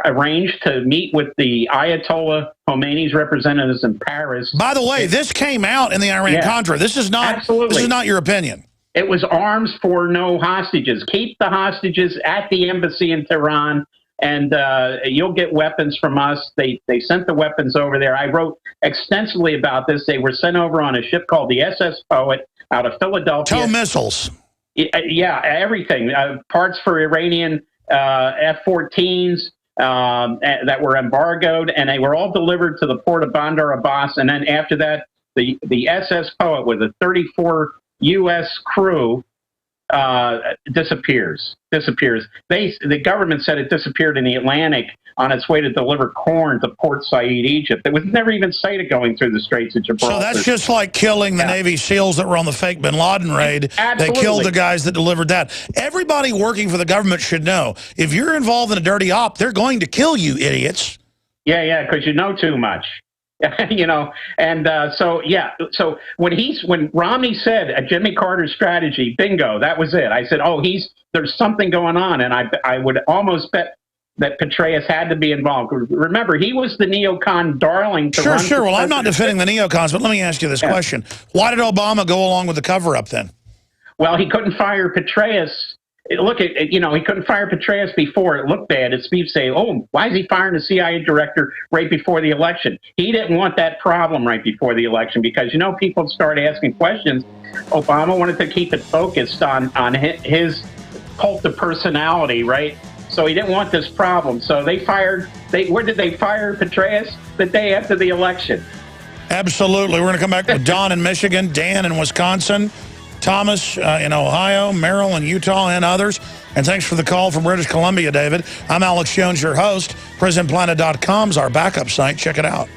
arranged to meet with the Ayatollah Khomeini's representatives in Paris. By the way, this came out in the Iran-Contra. This is not your opinion. It was arms for no hostages. Keep the hostages at the embassy in Tehran, and you'll get weapons from us. They sent the weapons over there. I wrote extensively about this. They were sent over on a ship called the SS Poet out of Philadelphia. Tow missiles. Yeah, everything. Parts for Iranian F-14s that were embargoed, and they were all delivered to the port of Bandar Abbas. And then after that, the SS Poet with a 34 U.S. crew disappears. The government said it disappeared in the Atlantic on its way to deliver corn to Port Said, Egypt. It was never even sighted going through the Straits of Gibraltar. So that's just like killing the Navy SEALs that were on the fake Bin Laden raid. Absolutely. They killed the guys that delivered that. Everybody working for the government should know, if you're involved in a dirty op, they're going to kill you, idiots. Yeah, because you know too much. So when Romney said a Jimmy Carter strategy, bingo, that was it. I said, there's something going on, and I would almost bet that Petraeus had to be involved. Remember, he was the neocon darling to run. Sure. Well, I'm not defending the neocons, but let me ask you this question: why did Obama go along with the cover-up then? Well, he couldn't fire Petraeus look at, he couldn't fire Petraeus before. It looked bad. And Steve say, oh, why is he firing the CIA director right before the election? He didn't want that problem right before the election because, people start asking questions. Obama wanted to keep it focused on his cult of personality, right? So he didn't want this problem. So where did they fire Petraeus? The day after the election. Absolutely. We're going to come back with Don in Michigan, Dan in Wisconsin, Thomas in Ohio, Merrill in Utah, and others. And thanks for the call from British Columbia, David. I'm Alex Jones, your host. PrisonPlanet.com is our backup site. Check it out.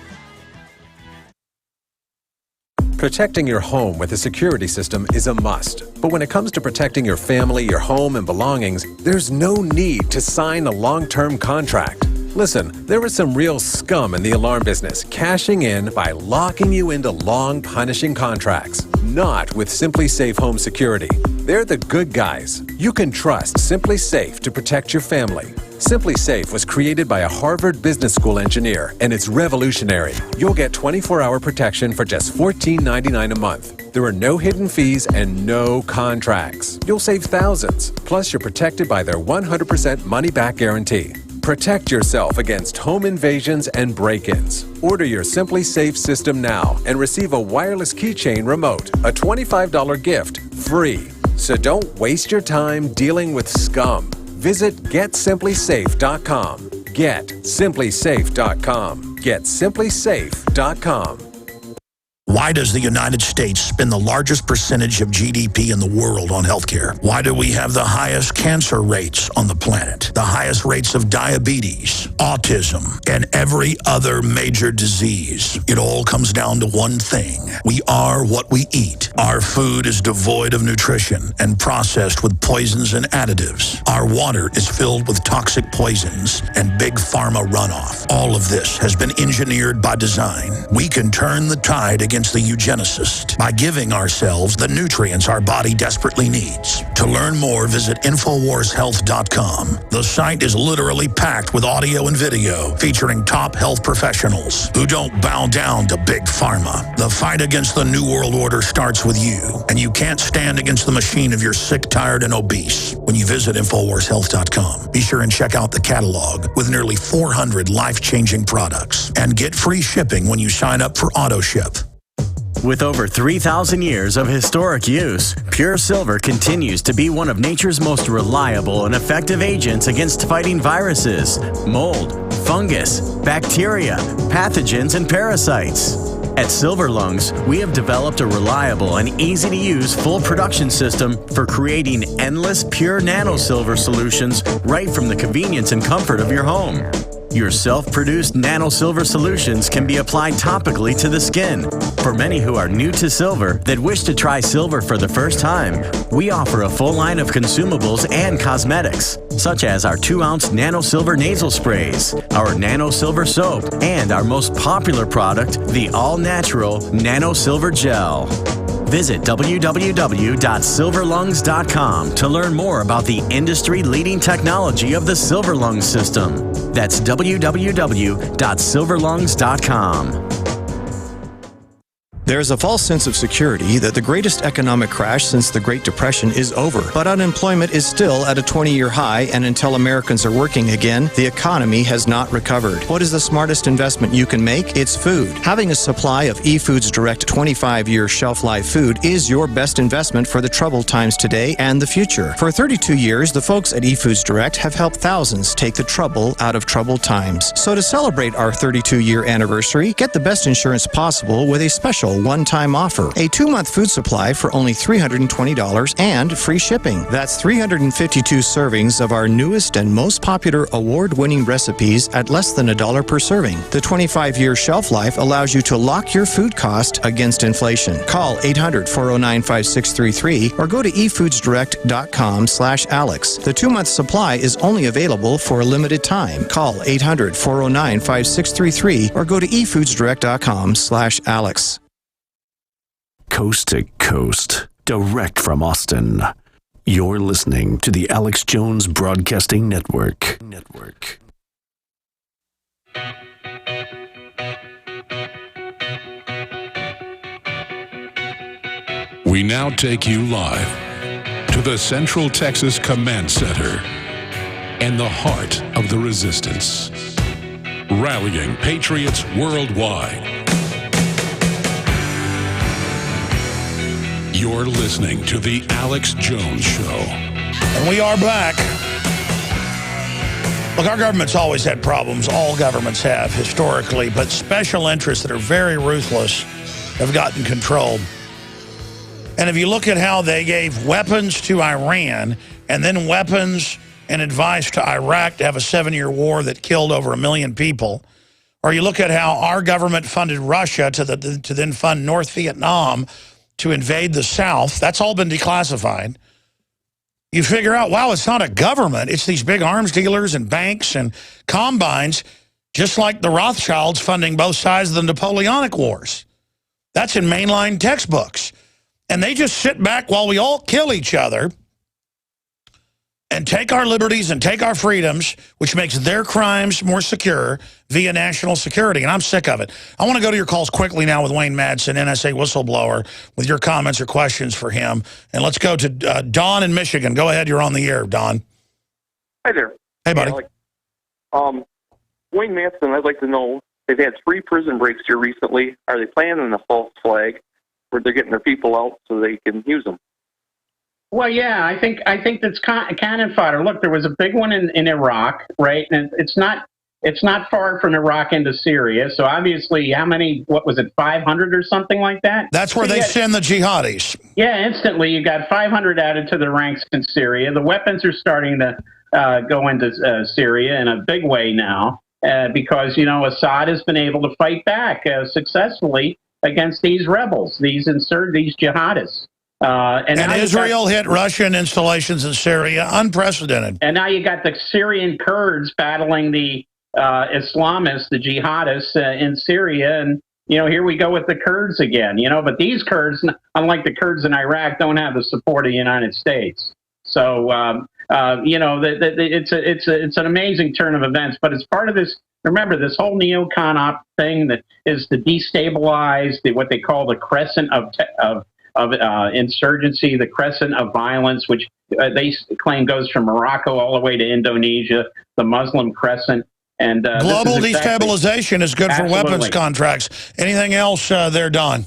Protecting your home with a security system is a must. But when it comes to protecting your family, your home, and belongings, there's no need to sign a long-term contract. Listen, there is some real scum in the alarm business, cashing in by locking you into long, punishing contracts. Not with Simply Safe Home Security. They're the good guys. You can trust Simply Safe to protect your family. Simply Safe was created by a Harvard Business School engineer, and it's revolutionary. You'll get 24-hour protection for just $14.99 a month. There are no hidden fees and no contracts. You'll save thousands. Plus, you're protected by their 100% money-back guarantee. Protect yourself against home invasions and break-ins. Order your Simply Safe system now and receive a wireless keychain remote, a $25 gift, free. So don't waste your time dealing with scum. Visit GetSimplySafe.com. GetSimplySafe.com. GetSimplySafe.com. Why does the United States spend the largest percentage of GDP in the world on healthcare? Why do we have the highest cancer rates on the planet, the highest rates of diabetes, autism, and every other major disease? It all comes down to one thing. We are what we eat. Our food is devoid of nutrition and processed with poisons and additives. Our water is filled with toxic poisons and big pharma runoff. All of this has been engineered by design. We can turn the tide against the eugenicist by giving ourselves the nutrients our body desperately needs. To learn more, visit InfoWarsHealth.com. The site is literally packed with audio and video featuring top health professionals who don't bow down to big pharma. The fight against the New World Order starts with you, and you can't stand against the machine if you're sick, tired, and obese. When you visit InfoWarsHealth.com, be sure and check out the catalog with nearly 400 life-changing products and get free shipping when you sign up for AutoShip. With over 3,000 years of historic use, Pure Silver continues to be one of nature's most reliable and effective agents against fighting viruses, mold, fungus, bacteria, pathogens, and parasites. At Silver Lungs, we have developed a reliable and easy-to-use full production system for creating endless pure nano-silver solutions right from the convenience and comfort of your home. Your self-produced nano-silver solutions can be applied topically to the skin. For many who are new to silver that wish to try silver for the first time, we offer a full line of consumables and cosmetics, such as our 2-ounce nano-silver nasal sprays, our nano-silver soap, and our most popular product, the all-natural nano-silver gel. Visit www.silverlungs.com to learn more about the industry-leading technology of the Silver Lungs system. That's www.silverlungs.com. There is a false sense of security that the greatest economic crash since the Great Depression is over, but unemployment is still at a 20-year high, and until Americans are working again, the economy has not recovered. What is the smartest investment you can make? It's food. Having a supply of eFoods Direct 25-year shelf-life food is your best investment for the troubled times today and the future. For 32 years, the folks at eFoods Direct have helped thousands take the trouble out of troubled times. So to celebrate our 32-year anniversary, get the best insurance possible with a special one-time offer. A 2-month food supply for only $320 and free shipping. That's 352 servings of our newest and most popular award-winning recipes at less than $1 per serving. The 25-year shelf life allows you to lock your food cost against inflation. Call 800-409-5633 or go to efoodsdirect.com/Alex. The 2-month supply is only available for a limited time. Call 800-409-5633 or go to efoodsdirect.com/Alex. Coast to coast, direct from Austin. You're listening to the Alex Jones Broadcasting Network. We now take you live to the Central Texas Command Center and the heart of the resistance, rallying patriots worldwide. You're listening to The Alex Jones Show. And we are back. Look, our government's always had problems. All governments have, historically. But special interests that are very ruthless have gotten control. And if you look at how they gave weapons to Iran and then weapons and advice to Iraq to have a 7-year war that killed over 1 million people, or you look at how our government funded Russia to then fund North Vietnam to invade the South, that's all been declassified. You figure out, wow, it's not a government. It's these big arms dealers and banks and combines, just like the Rothschilds funding both sides of the Napoleonic Wars. That's in mainline textbooks. And they just sit back while we all kill each other and take our liberties and take our freedoms, which makes their crimes more secure via national security. And I'm sick of it. I want to go to your calls quickly now with Wayne Madsen, NSA whistleblower, with your comments or questions for him. And let's go to Don in Michigan. Go ahead. You're on the air, Don. Hi there. Hey, buddy. Wayne Madsen, I'd like to know, they've had 3 prison breaks here recently. Are they planning a false flag where they're getting their people out so they can use them? Well, yeah, I think that's cannon fodder. Look, there was a big one in Iraq, right? And it's not far from Iraq into Syria. So obviously, how many? What was it, 500 or something like that? That's where they send the jihadis. Yeah, instantly you got 500 added to the ranks in Syria. The weapons are starting to go into Syria in a big way now because Assad has been able to fight back successfully against these rebels, these jihadists. And Israel hit Russian installations in Syria, unprecedented. And now you got the Syrian Kurds battling the Islamists, the jihadists in Syria. And, here we go with the Kurds again, But these Kurds, unlike the Kurds in Iraq, don't have the support of the United States. So, it's an amazing turn of events. But it's part of this. Remember, this whole neocon op thing that is to destabilize what they call the crescent of insurgency, the crescent of violence, which they claim goes from Morocco all the way to Indonesia, the Muslim crescent. And global destabilization is good for weapons contracts. Anything else there, Don?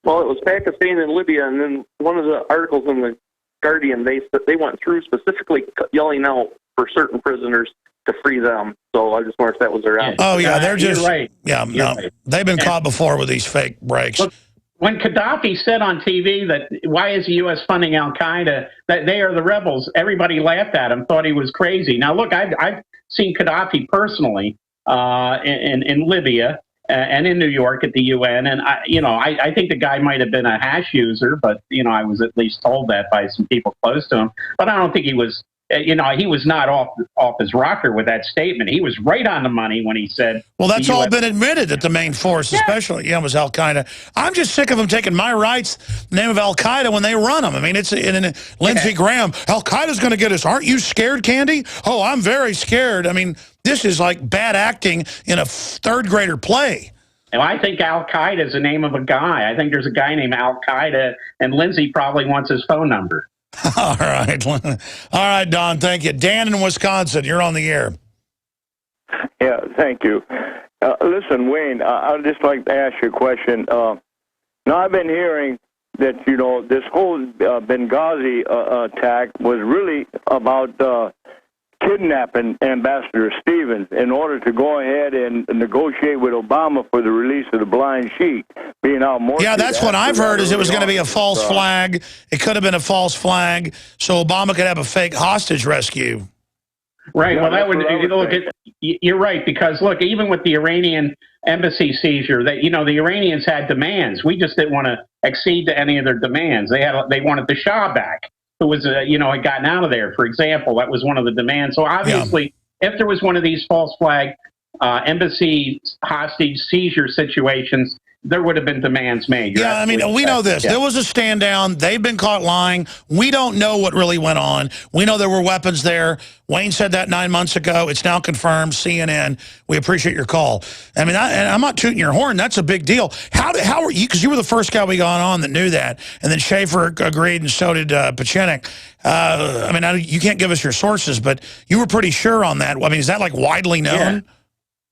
Well, it was Pakistan and Libya, and then one of the articles in the Guardian, they went through specifically yelling out for certain prisoners to free them. So I just wonder if that was their answer. Oh, yeah, they're just... You're right. Yeah, no, right. They've been caught before with these fake breaks. Look, when Gaddafi said on TV that why is the U.S. funding al-Qaeda, that they are the rebels, everybody laughed at him, thought he was crazy. Now, look, I've seen Gaddafi personally in Libya and in New York at the UN, and I think the guy might have been a hash user, but I was at least told that by some people close to him. But I don't think he was. He was not off his rocker with that statement. He was right on the money when he said... Well, that's all been admitted that the main force, especially, was Al-Qaeda. I'm just sick of them taking my rights, the name of Al-Qaeda, when they run them. I mean, it's in Lindsey Graham. Al-Qaeda's going to get us. Aren't you scared, Candy? Oh, I'm very scared. I mean, this is like bad acting in a third-grader play. And I think Al-Qaeda is the name of a guy. I think there's a guy named Al-Qaeda, and Lindsey probably wants his phone number. All right, Don, thank you. Dan in Wisconsin, you're on the air. Yeah, thank you. Listen, Wayne, I'd just like to ask you a question. Now, I've been hearing that, this whole Benghazi attack was really about kidnapping Ambassador Stevens in order to go ahead and negotiate with Obama for the release of the blind sheik, being out more. Yeah, that's what I've heard, is it was going to be a false flag. It could have been a false flag, so Obama could have a fake hostage rescue. Right. Well, that would look. You're right, because look, even with the Iranian embassy seizure, that the Iranians had demands. We just didn't want to accede to any of their demands. They wanted the Shah back, who was had gotten out of there. For example, that was one of the demands. So obviously, if there was one of these false flag embassy hostage seizure situations, there would have been demands made. Yeah, I mean, we know this. Yeah. There was a stand down. They've been caught lying. We don't know what really went on. We know there were weapons there. Wayne said that 9 months ago. It's now confirmed. CNN, we appreciate your call. I mean, I'm not tooting your horn. That's a big deal. How were you? Because you were the first guy we got on that knew that, and then Schaefer agreed, and so did Pachinik. I mean, you can't give us your sources, but you were pretty sure on that. I mean, is that like widely known? Yeah.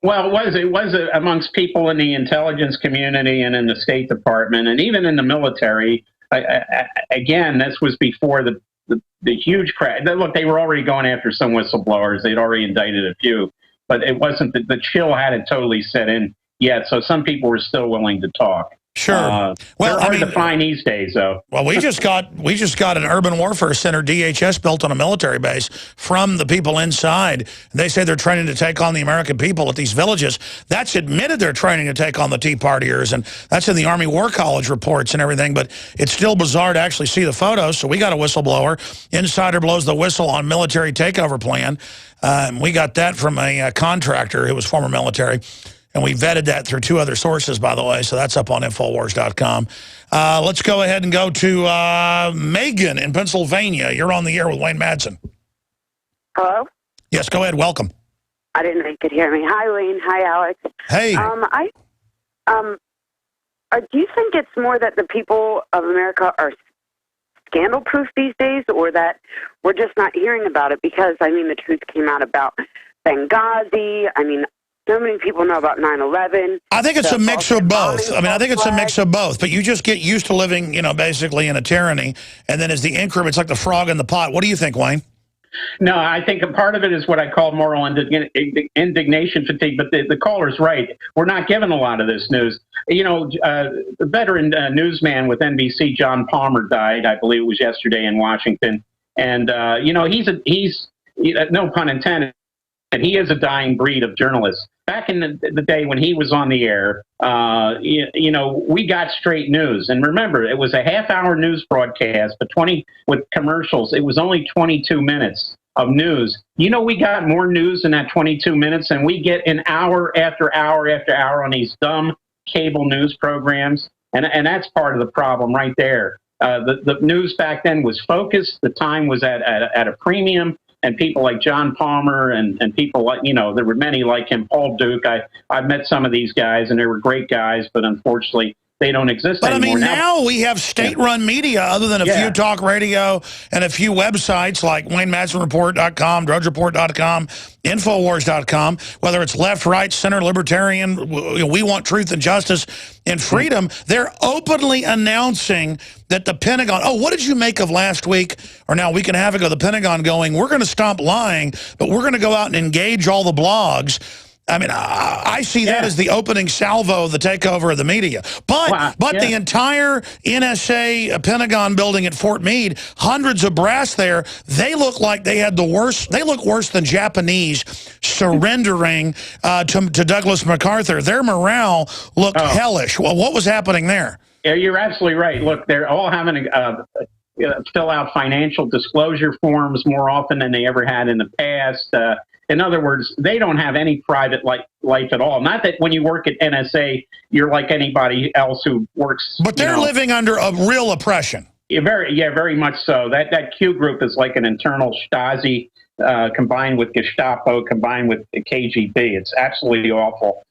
Well, it was amongst people in the intelligence community and in the State Department and even in the military. Again, this was before the huge crash. Look, they were already going after some whistleblowers. They'd already indicted a few, but it wasn't the chill hadn't totally set in yet. So some people were still willing to talk. Sure. Well, they're hard to find these days, though. Well, we just got an urban warfare center, DHS, built on a military base from the people inside. They say they're training to take on the American people at these villages. That's admitted they're training to take on the Tea Partiers, and that's in the Army War College reports and everything. But it's still bizarre to actually see the photos. So we got a whistleblower. Insider blows the whistle on military takeover plan. We got that from a contractor who was former military. And we vetted that through 2 other sources, by the way, so that's up on Infowars.com. Let's go ahead and go to Megan in Pennsylvania. You're on the air with Wayne Madsen. Hello? Yes, go ahead. Welcome. I didn't know you could hear me. Hi, Wayne. Hi, Alex. Hey. Do you think it's more that the people of America are scandal-proof these days, or that we're just not hearing about it? Because, I mean, the truth came out about Benghazi. I mean, so many people know about 9/11. I think it's a mix of both. I mean, I think it's a mix of both. But you just get used to living, basically in a tyranny. And then as the increment, it's like the frog in the pot. What do you think, Wayne? No, I think a part of it is what I call moral indignation fatigue. But the caller's right. We're not given a lot of this news. The veteran newsman with NBC, John Palmer, died. I believe it was yesterday in Washington. And, he's no pun intended. And he is a dying breed of journalists. Back in the day when he was on the air, we got straight news. And remember, it was a half-hour news broadcast, but with commercials. It was only 22 minutes of news. We got more news in that 22 minutes than we get an hour after hour after hour on these dumb cable news programs. And that's part of the problem right there. The news back then was focused. The time was at a premium. And people like John Palmer and people like, there were many like him, Paul Duke. I've met some of these guys, and they were great guys, but unfortunately, they don't exist anymore. But I mean, now we have state-run media other than a few talk radio and a few websites like WayneMadsenReport.com, DrudgeReport.com, Infowars.com, whether it's left, right, center, libertarian, we want truth and justice and freedom. They're openly announcing that the Pentagon, what did you make of last week, or now a week and a half ago, the Pentagon going, we're going to stop lying, but we're going to go out and engage all the blogs. I mean, I see that as the opening salvo of the takeover of the media. But the entire NSA Pentagon building at Fort Meade, hundreds of brass there, they look like they had the worst. They look worse than Japanese surrendering to Douglas MacArthur. Their morale looked hellish. Well, what was happening there? Yeah, you're absolutely right. Look, they're all having to fill out financial disclosure forms more often than they ever had in the past. In other words, they don't have any private life at all. Not that when you work at NSA, you're like anybody else who works. But they're living under a real oppression. Yeah, very much so. That Q group is like an internal Stasi combined with Gestapo, combined with the KGB. It's absolutely awful.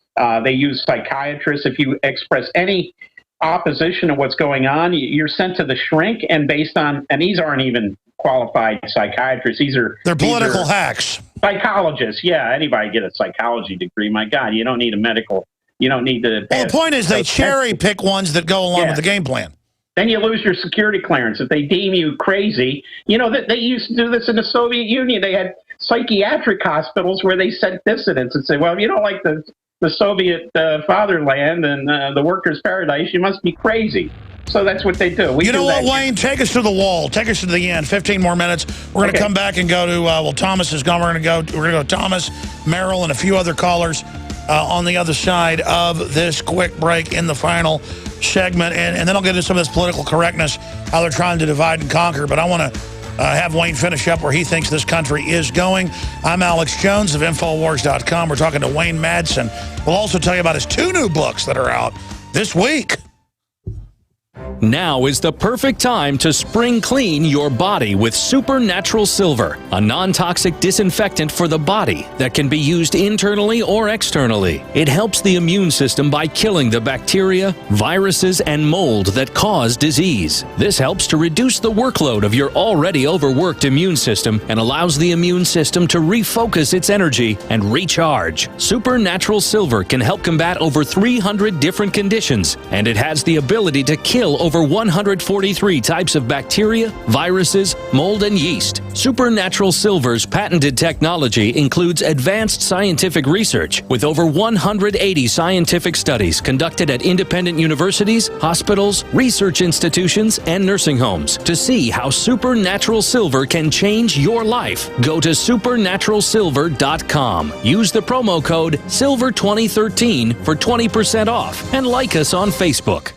They use psychiatrists. If you express any opposition to what's going on, you're sent to the shrink, and these aren't even qualified psychiatrists. They're political hacks. Psychologists, yeah. Anybody get a psychology degree? My God, you don't need a medical. You don't need to. Well, the point is they cherry pick ones that go along with the game plan. Then you lose your security clearance if they deem you crazy. They used to do this in the Soviet Union. They had psychiatric hospitals where they sent dissidents and say, well, if you don't like the Soviet fatherland and the workers' paradise, you must be crazy. So that's what they do. You know what, Wayne? Take us to the wall. Take us to the end. 15 more minutes. We're going to come back and go to, Thomas is gone. We're going to go Thomas, Merrill, and a few other callers on the other side of this quick break in the final segment. And then I'll get into some of this political correctness, how they're trying to divide and conquer. But I want to have Wayne finish up where he thinks this country is going. I'm Alex Jones of Infowars.com. We're talking to Wayne Madsen. We'll also tell you about his 2 new books that are out this week. Now is the perfect time to spring clean your body with Supernatural Silver, a non-toxic disinfectant for the body that can be used internally or externally. It helps the immune system by killing the bacteria, viruses, and mold that cause disease. This helps to reduce the workload of your already overworked immune system and allows the immune system to refocus its energy and recharge. Supernatural Silver can help combat over 300 different conditions, and it has the ability to kill over 143 types of bacteria, viruses, mold, and yeast. Supernatural Silver's patented technology includes advanced scientific research with over 180 scientific studies conducted at independent universities, hospitals, research institutions, and nursing homes to see how Supernatural Silver can change your life. Go to supernaturalsilver.com. Use the promo code SILVER2013 for 20% off and like us on Facebook.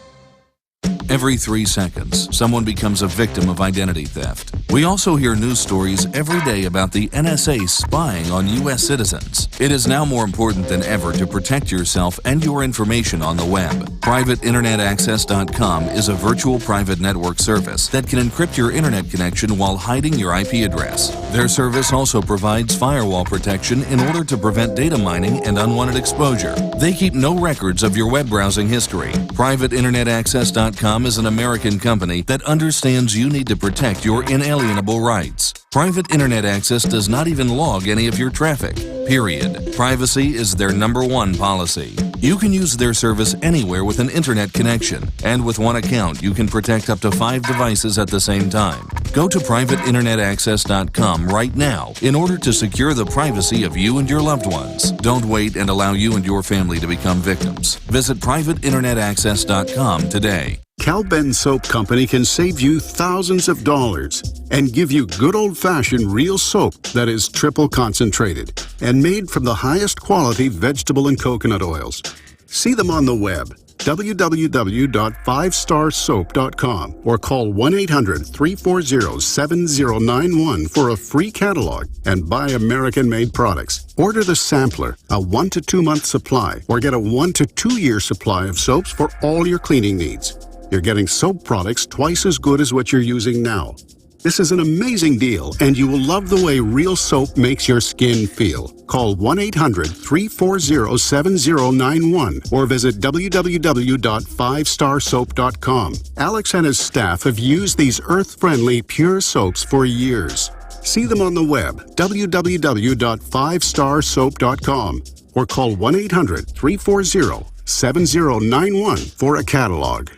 Every 3 seconds, someone becomes a victim of identity theft. We also hear news stories every day about the NSA spying on U.S. citizens. It is now more important than ever to protect yourself and your information on the web. PrivateInternetAccess.com is a virtual private network service that can encrypt your internet connection while hiding your IP address. Their service also provides firewall protection in order to prevent data mining and unwanted exposure. They keep no records of your web browsing history. PrivateInternetAccess.com is an American company that understands you need to protect your inalienable rights. Private Internet Access does not even log any of your traffic, period. Privacy is their #1 policy. You can use their service anywhere with an internet connection, and with one account you can protect up to 5 devices at the same time. Go to PrivateInternetAccess.com right now in order to secure the privacy of you and your loved ones. Don't wait and allow you and your family to become victims. Visit PrivateInternetAccess.com today. Cal Ben Soap Company can save you thousands of dollars and give you good old-fashioned real soap that is triple concentrated and made from the highest quality vegetable and coconut oils. See them on the web, www.5starsoap.com, or call 1-800-340-7091 for a free catalog and buy American-made products. Order the sampler, a 1 to 2 month supply, or get a 1 to 2 year supply of soaps for all your cleaning needs. You're getting soap products twice as good as what you're using now. This is an amazing deal, and you will love the way real soap makes your skin feel. Call 1-800-340-7091 or visit www.5starsoap.com. Alex and his staff have used these earth-friendly, pure soaps for years. See them on the web, www.5starsoap.com, or call 1-800-340-7091 for a catalog.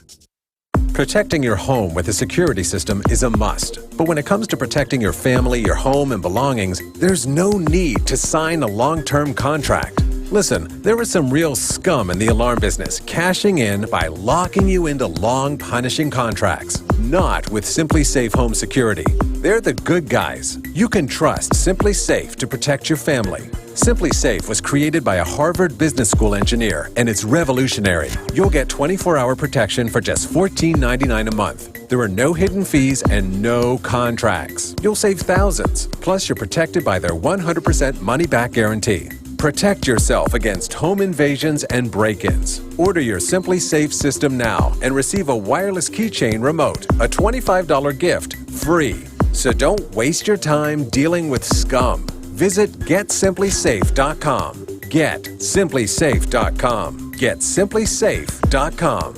Protecting your home with a security system is a must. But when it comes to protecting your family, your home, and belongings, there's no need to sign a long-term contract. Listen, there is some real scum in the alarm business, cashing in by locking you into long, punishing contracts. Not with Simply Safe Home Security. They're the good guys. You can trust Simply Safe to protect your family. Simply Safe was created by a Harvard Business School engineer, and it's revolutionary. You'll get 24-hour protection for just $14.99 a month. There are no hidden fees and no contracts. You'll save thousands. Plus, you're protected by their 100% money-back guarantee. Protect yourself against home invasions and break-ins. Order your Simply Safe system now and receive a wireless keychain remote, a $25 gift, free. So don't waste your time dealing with scum. Visit GetSimplySafe.com. GetSimplySafe.com. GetSimplySafe.com.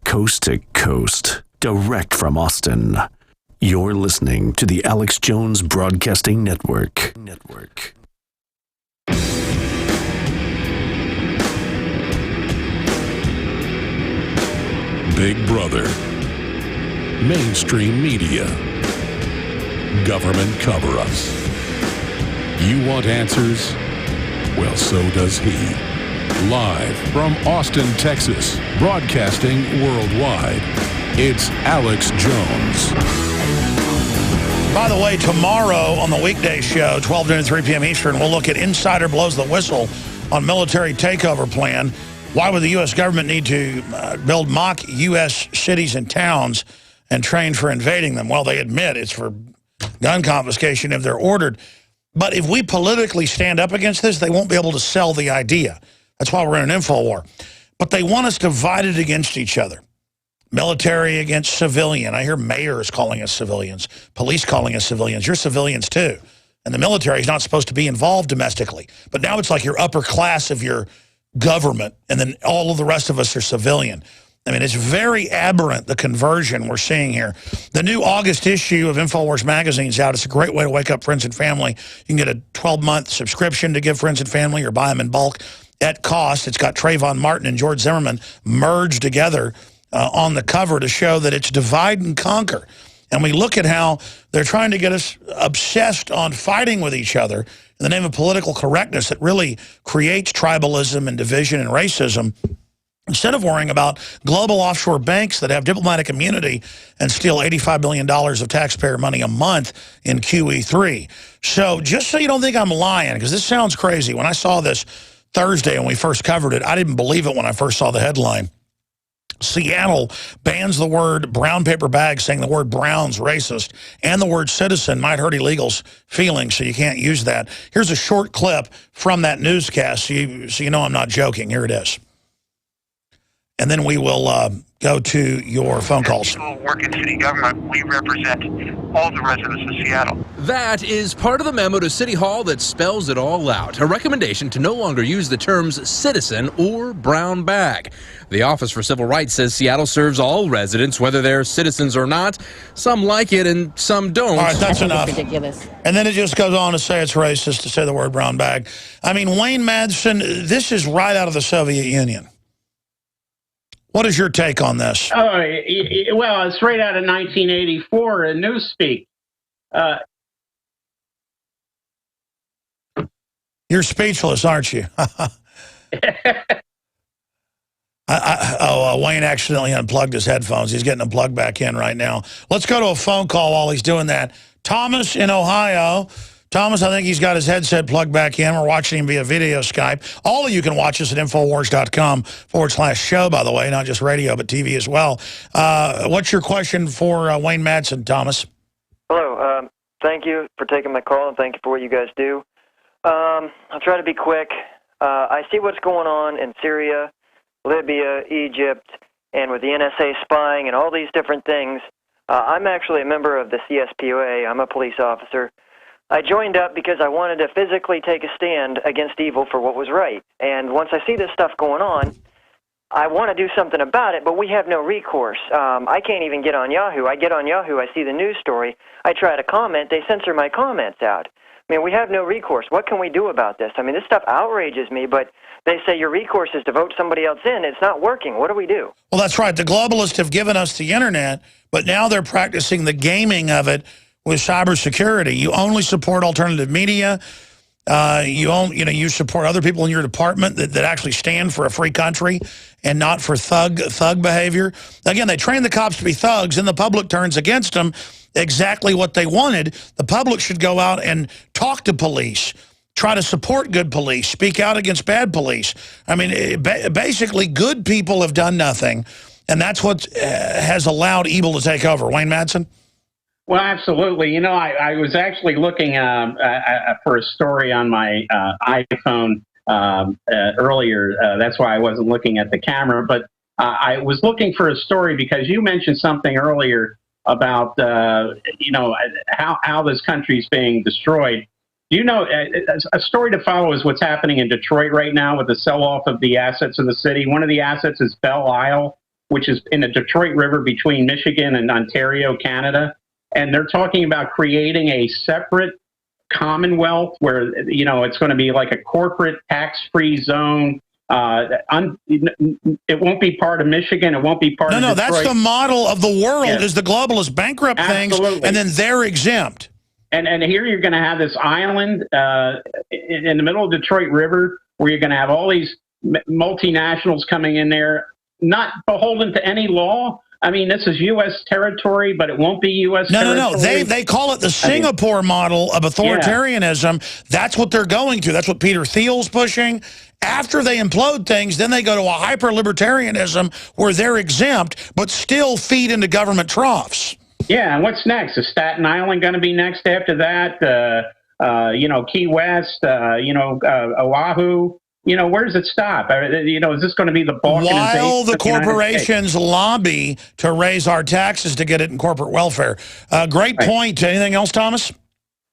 Coast to coast, direct from Austin. You're listening to the Alex Jones Broadcasting Network. Big Brother, mainstream media, government cover-ups. You want answers? Well, so does he. Live from Austin, Texas, broadcasting worldwide, it's Alex Jones. By the way, tomorrow on the weekday show, 12 noon to 3 p.m. Eastern, we'll look at Insider Blows the Whistle on military takeover plan. Why would the U.S. government need to build mock U.S. cities and towns and train for invading them? Well, they admit it's for gun confiscation if they're ordered. But if we politically stand up against this, they won't be able to sell the idea. That's why we're in an info war. But they want us divided against each other. Military against civilian. I hear mayors calling us civilians, police calling us civilians. You're civilians too. And the military is not supposed to be involved domestically. But now it's like your upper class of your government, and then all of the rest of us are civilian. I mean, it's very aberrant, the conversion we're seeing here. The new August issue of InfoWars magazine is out. It's a great way to wake up friends and family. You can get a 12-month subscription to give friends and family or buy them in bulk at cost. It's got Trayvon Martin and George Zimmerman merged together on the cover to show that it's divide and conquer. And we look at how they're trying to get us obsessed on fighting with each other in the name of political correctness that really creates tribalism and division and racism, instead of worrying about global offshore banks that have diplomatic immunity and steal $85 billion of taxpayer money a month in QE3. So just so you don't think I'm lying, because this sounds crazy. When I saw this Thursday when we first covered it, I didn't believe it when I first saw the headline. Seattle bans the word brown paper bag, saying the word brown's racist, and the word citizen might hurt illegals' feelings, so you can't use that. Here's a short clip from that newscast, so you know I'm not joking. Here it is. And then we will go to your phone calls. People work in city government. We represent all the residents of Seattle. That is part of the memo to City Hall that spells it all out. A recommendation to no longer use the terms citizen or brown bag. The Office for Civil Rights says Seattle serves all residents, whether they're citizens or not. Some like it and some don't. All right, that's enough. Ridiculous. And then it just goes on to say it's racist to say the word brown bag. I mean, Wayne Madsen, this is right out of the Soviet Union. What is your take on this? Oh, well, it's right out of 1984 in Newspeak. You're speechless, aren't you? Wayne accidentally unplugged his headphones. He's getting them plugged back in right now. Let's go to a phone call while he's doing that. Thomas in Ohio. Thomas, I think he's got his headset plugged back in. We're watching him via video Skype. All of you can watch us at Infowars.com/show, by the way, not just radio, but TV as well. What's your question for Wayne Madsen, Thomas? Hello. Thank you for taking my call, and thank you for what you guys do. I'll try to be quick. I see what's going on in Syria, Libya, Egypt, and with the NSA spying and all these different things. I'm actually a member of the CSPOA. I'm a police officer. I joined up because I wanted to physically take a stand against evil for what was right. And once I see this stuff going on, I want to do something about it, but we have no recourse. I can't even get on Yahoo. I get on Yahoo, I see the news story, I try to comment, they censor my comments out. I mean, we have no recourse. What can we do about this? I mean, this stuff outrages me, but they say your recourse is to vote somebody else in. It's not working. What do we do? Well, that's right. The globalists have given us the internet, but now they're practicing the gaming of it with cybersecurity. You only support alternative media. You support other people in your department that actually stand for a free country and not for thug behavior. Again, they train the cops to be thugs, and the public turns against them. Exactly what they wanted. The public should go out and talk to police, try to support good police, speak out against bad police. I mean, basically, good people have done nothing, and that's what has allowed evil to take over. Wayne Madsen? Well, absolutely. You know, I was actually looking for a story on my iPhone earlier. That's why I wasn't looking at the camera. But I was looking for a story because you mentioned something earlier about, how this country is being destroyed. You know, a story to follow is what's happening in Detroit right now with the sell-off of the assets of the city. One of the assets is Belle Isle, which is in the Detroit River between Michigan and Ontario, Canada. And they're talking about creating a separate commonwealth where, it's going to be like a corporate tax-free zone. It won't be part of Michigan. It won't be part of Detroit. No, that's the model of the world, is the globalists bankrupt things, and then they're exempt. And here you're going to have this island in the middle of Detroit River where you're going to have all these multinationals coming in there, not beholden to any law. I mean, this is U.S. territory, but it won't be U.S. territory. No. They call it the Singapore model of authoritarianism. Yeah. That's what they're going to. That's what Peter Thiel's pushing. After they implode things, then they go to a hyper-libertarianism where they're exempt, but still feed into government troughs. Yeah, and what's next? Is Staten Island going to be next after that? Key West, Oahu. where does it stop? Is this going to be the balkanization? While the corporations lobby to raise our taxes to get it in corporate welfare. Great point. Anything else, Thomas?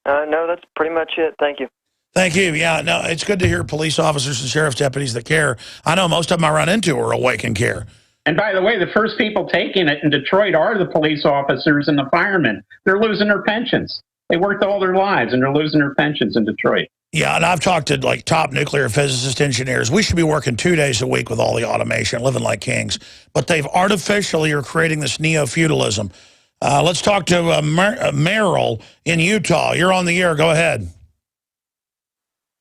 No, that's pretty much it. Thank you. Thank you. Yeah, no, it's good to hear police officers and sheriff's deputies that care. I know most of them I run into are awake and care. And by the way, the first people taking it in Detroit are the police officers and the firemen. They're losing their pensions. They worked all their lives, and they're losing their pensions in Detroit. Yeah, and I've talked to like top nuclear physicist engineers. We should be working 2 days a week with all the automation, living like kings. But they've artificially are creating this neo-feudalism. Let's talk to Merrill in Utah. You're on the air. Go ahead.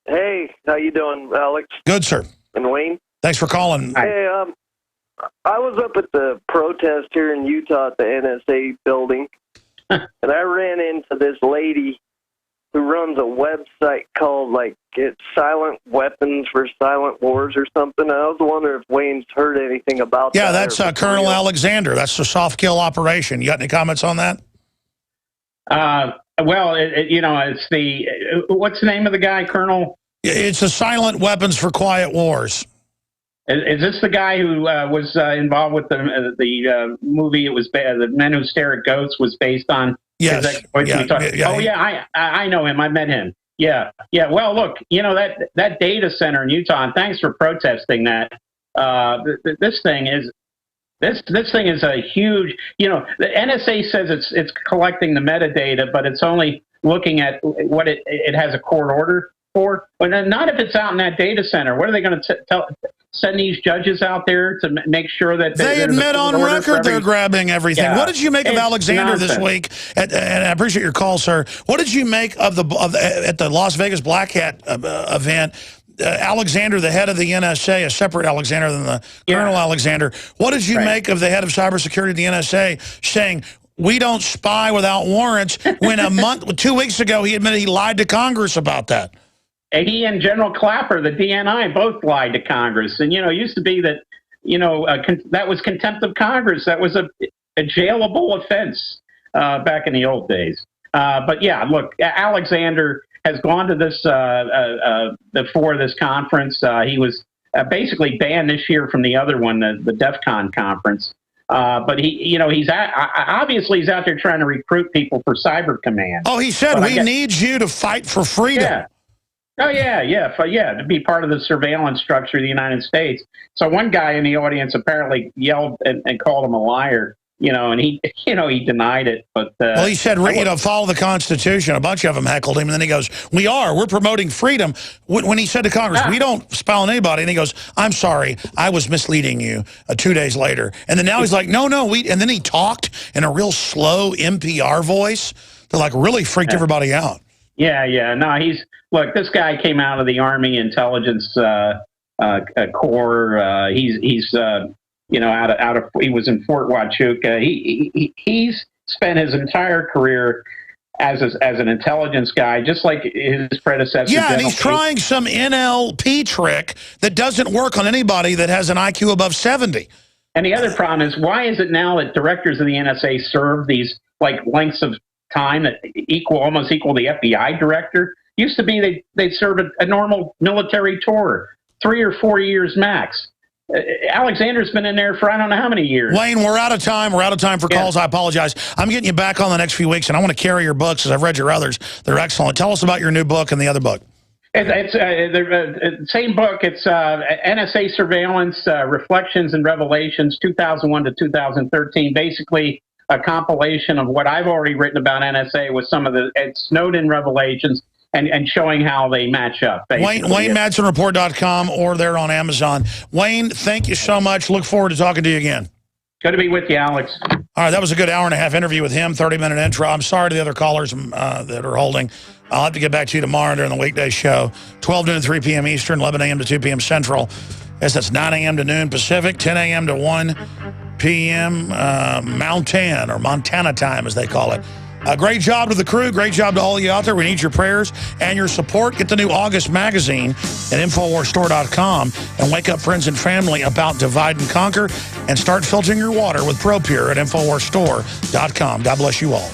Hey, how you doing, Alex? Good, sir. And Wayne? Thanks for calling. Hey, I was up at the protest here in Utah at the NSA building, and I ran into this lady who runs a website called, it's Silent Weapons for Silent Wars or something. I was wondering if Wayne's heard anything about that. Yeah, that's Colonel Alexander. That's the soft kill operation. You got any comments on that? Well, it's the, what's the name of the guy, Colonel? It's the Silent Weapons for Quiet Wars. Is this the guy who was involved with the movie? It was The Men Who Stare at Ghosts was based on. Yes. Oh yeah, I know him. I met him. Yeah. Well, look, that data center in Utah. And thanks for protesting that. This thing is a huge. The NSA says it's collecting the metadata, but it's only looking at what it has a court order for. But not if it's out in that data center. What are they going to send these judges out there to make sure that they admit on record they're grabbing everything? Yeah. What did you make of Alexander this week? And I appreciate your call, sir. What did you make of at the Las Vegas Black Hat event? Alexander, the head of the NSA, a separate Alexander than the Colonel Alexander. What did you make of the head of cybersecurity of the NSA saying, we don't spy without warrants, when 2 weeks ago he admitted he lied to Congress about that? He and General Clapper, the DNI, both lied to Congress. And, it used to be that, that was contempt of Congress. That was a jailable offense back in the old days. But, yeah, look, Alexander has gone to this before this conference. He was basically banned this year from the other one, the DEF CON conference. But he's obviously he's out there trying to recruit people for Cyber Command. Oh, he said, we need you to fight for freedom. Yeah. Oh, yeah, to be part of the surveillance structure of the United States. So one guy in the audience apparently yelled and called him a liar, and he denied it. But well, he said, follow the Constitution. A bunch of them heckled him, and then he goes, we're promoting freedom. When he said to Congress, we don't spy on anybody, and he goes, I'm sorry, I was misleading you 2 days later. And then now he's like, no, and then he talked in a real slow NPR voice that really freaked everybody out. Yeah. No, look, this guy came out of the Army Intelligence Corps. He's he was in Fort Huachuca. He's spent his entire career as an intelligence guy, just like his predecessor. Yeah, and he's trying some NLP trick that doesn't work on anybody that has an IQ above 70. And the other problem is, why is it now that directors of the NSA serve these lengths of time that almost equal the FBI director? Used to be they'd serve a normal military tour, 3 or 4 years max. Alexander's been in there for I don't know how many years. Wayne, we're out of time. We're out of time for calls. I apologize. I'm getting you back on the next few weeks, and I want to carry your books because I've read your others. They're excellent. Tell us about your new book and the other book. It's the same book. It's NSA Surveillance, Reflections and Revelations, 2001 to 2013. Basically, a compilation of what I've already written about NSA with some of the Snowden revelations and showing how they match up. WayneMadsenReport.com, or they're on Amazon. Wayne, thank you so much. Look forward to talking to you again. Good to be with you, Alex. All right, that was a good hour-and-a-half interview with him, 30-minute intro. I'm sorry to the other callers that are holding. I'll have to get back to you tomorrow during the weekday show, 12 noon to 3 p.m. Eastern, 11 a.m. to 2 p.m. Central. Yes, that's 9 a.m. to noon Pacific, 10 a.m. to 1 p.m. Montana time, as they call it. Great job to the crew. Great job to all of you out there. We need your prayers and your support. Get the new August magazine at InfoWarsStore.com and wake up friends and family about Divide and Conquer, and start filtering your water with ProPure at InfoWarsStore.com. God bless you all.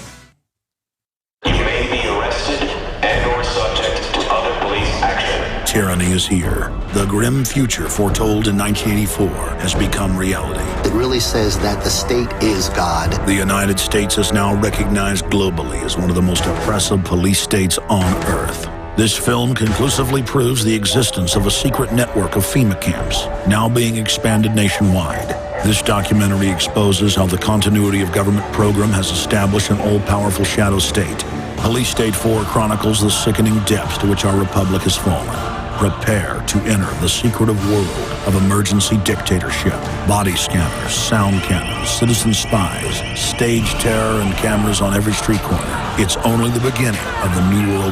You may be arrested and/or subject to other police action. tyranny is here. The grim future foretold in 1984 has become reality. It really says that the state is God. The United States is now recognized globally as one of the most oppressive police states on Earth. This film conclusively proves the existence of a secret network of FEMA camps, now being expanded nationwide. This documentary exposes how the continuity of government program has established an all-powerful shadow state. Police State 4 chronicles the sickening depths to which our republic has fallen. Prepare to enter the secretive world of emergency dictatorship, body scanners, sound cannons, citizen spies, stage terror, and cameras on every street corner. It's only the beginning of the new world.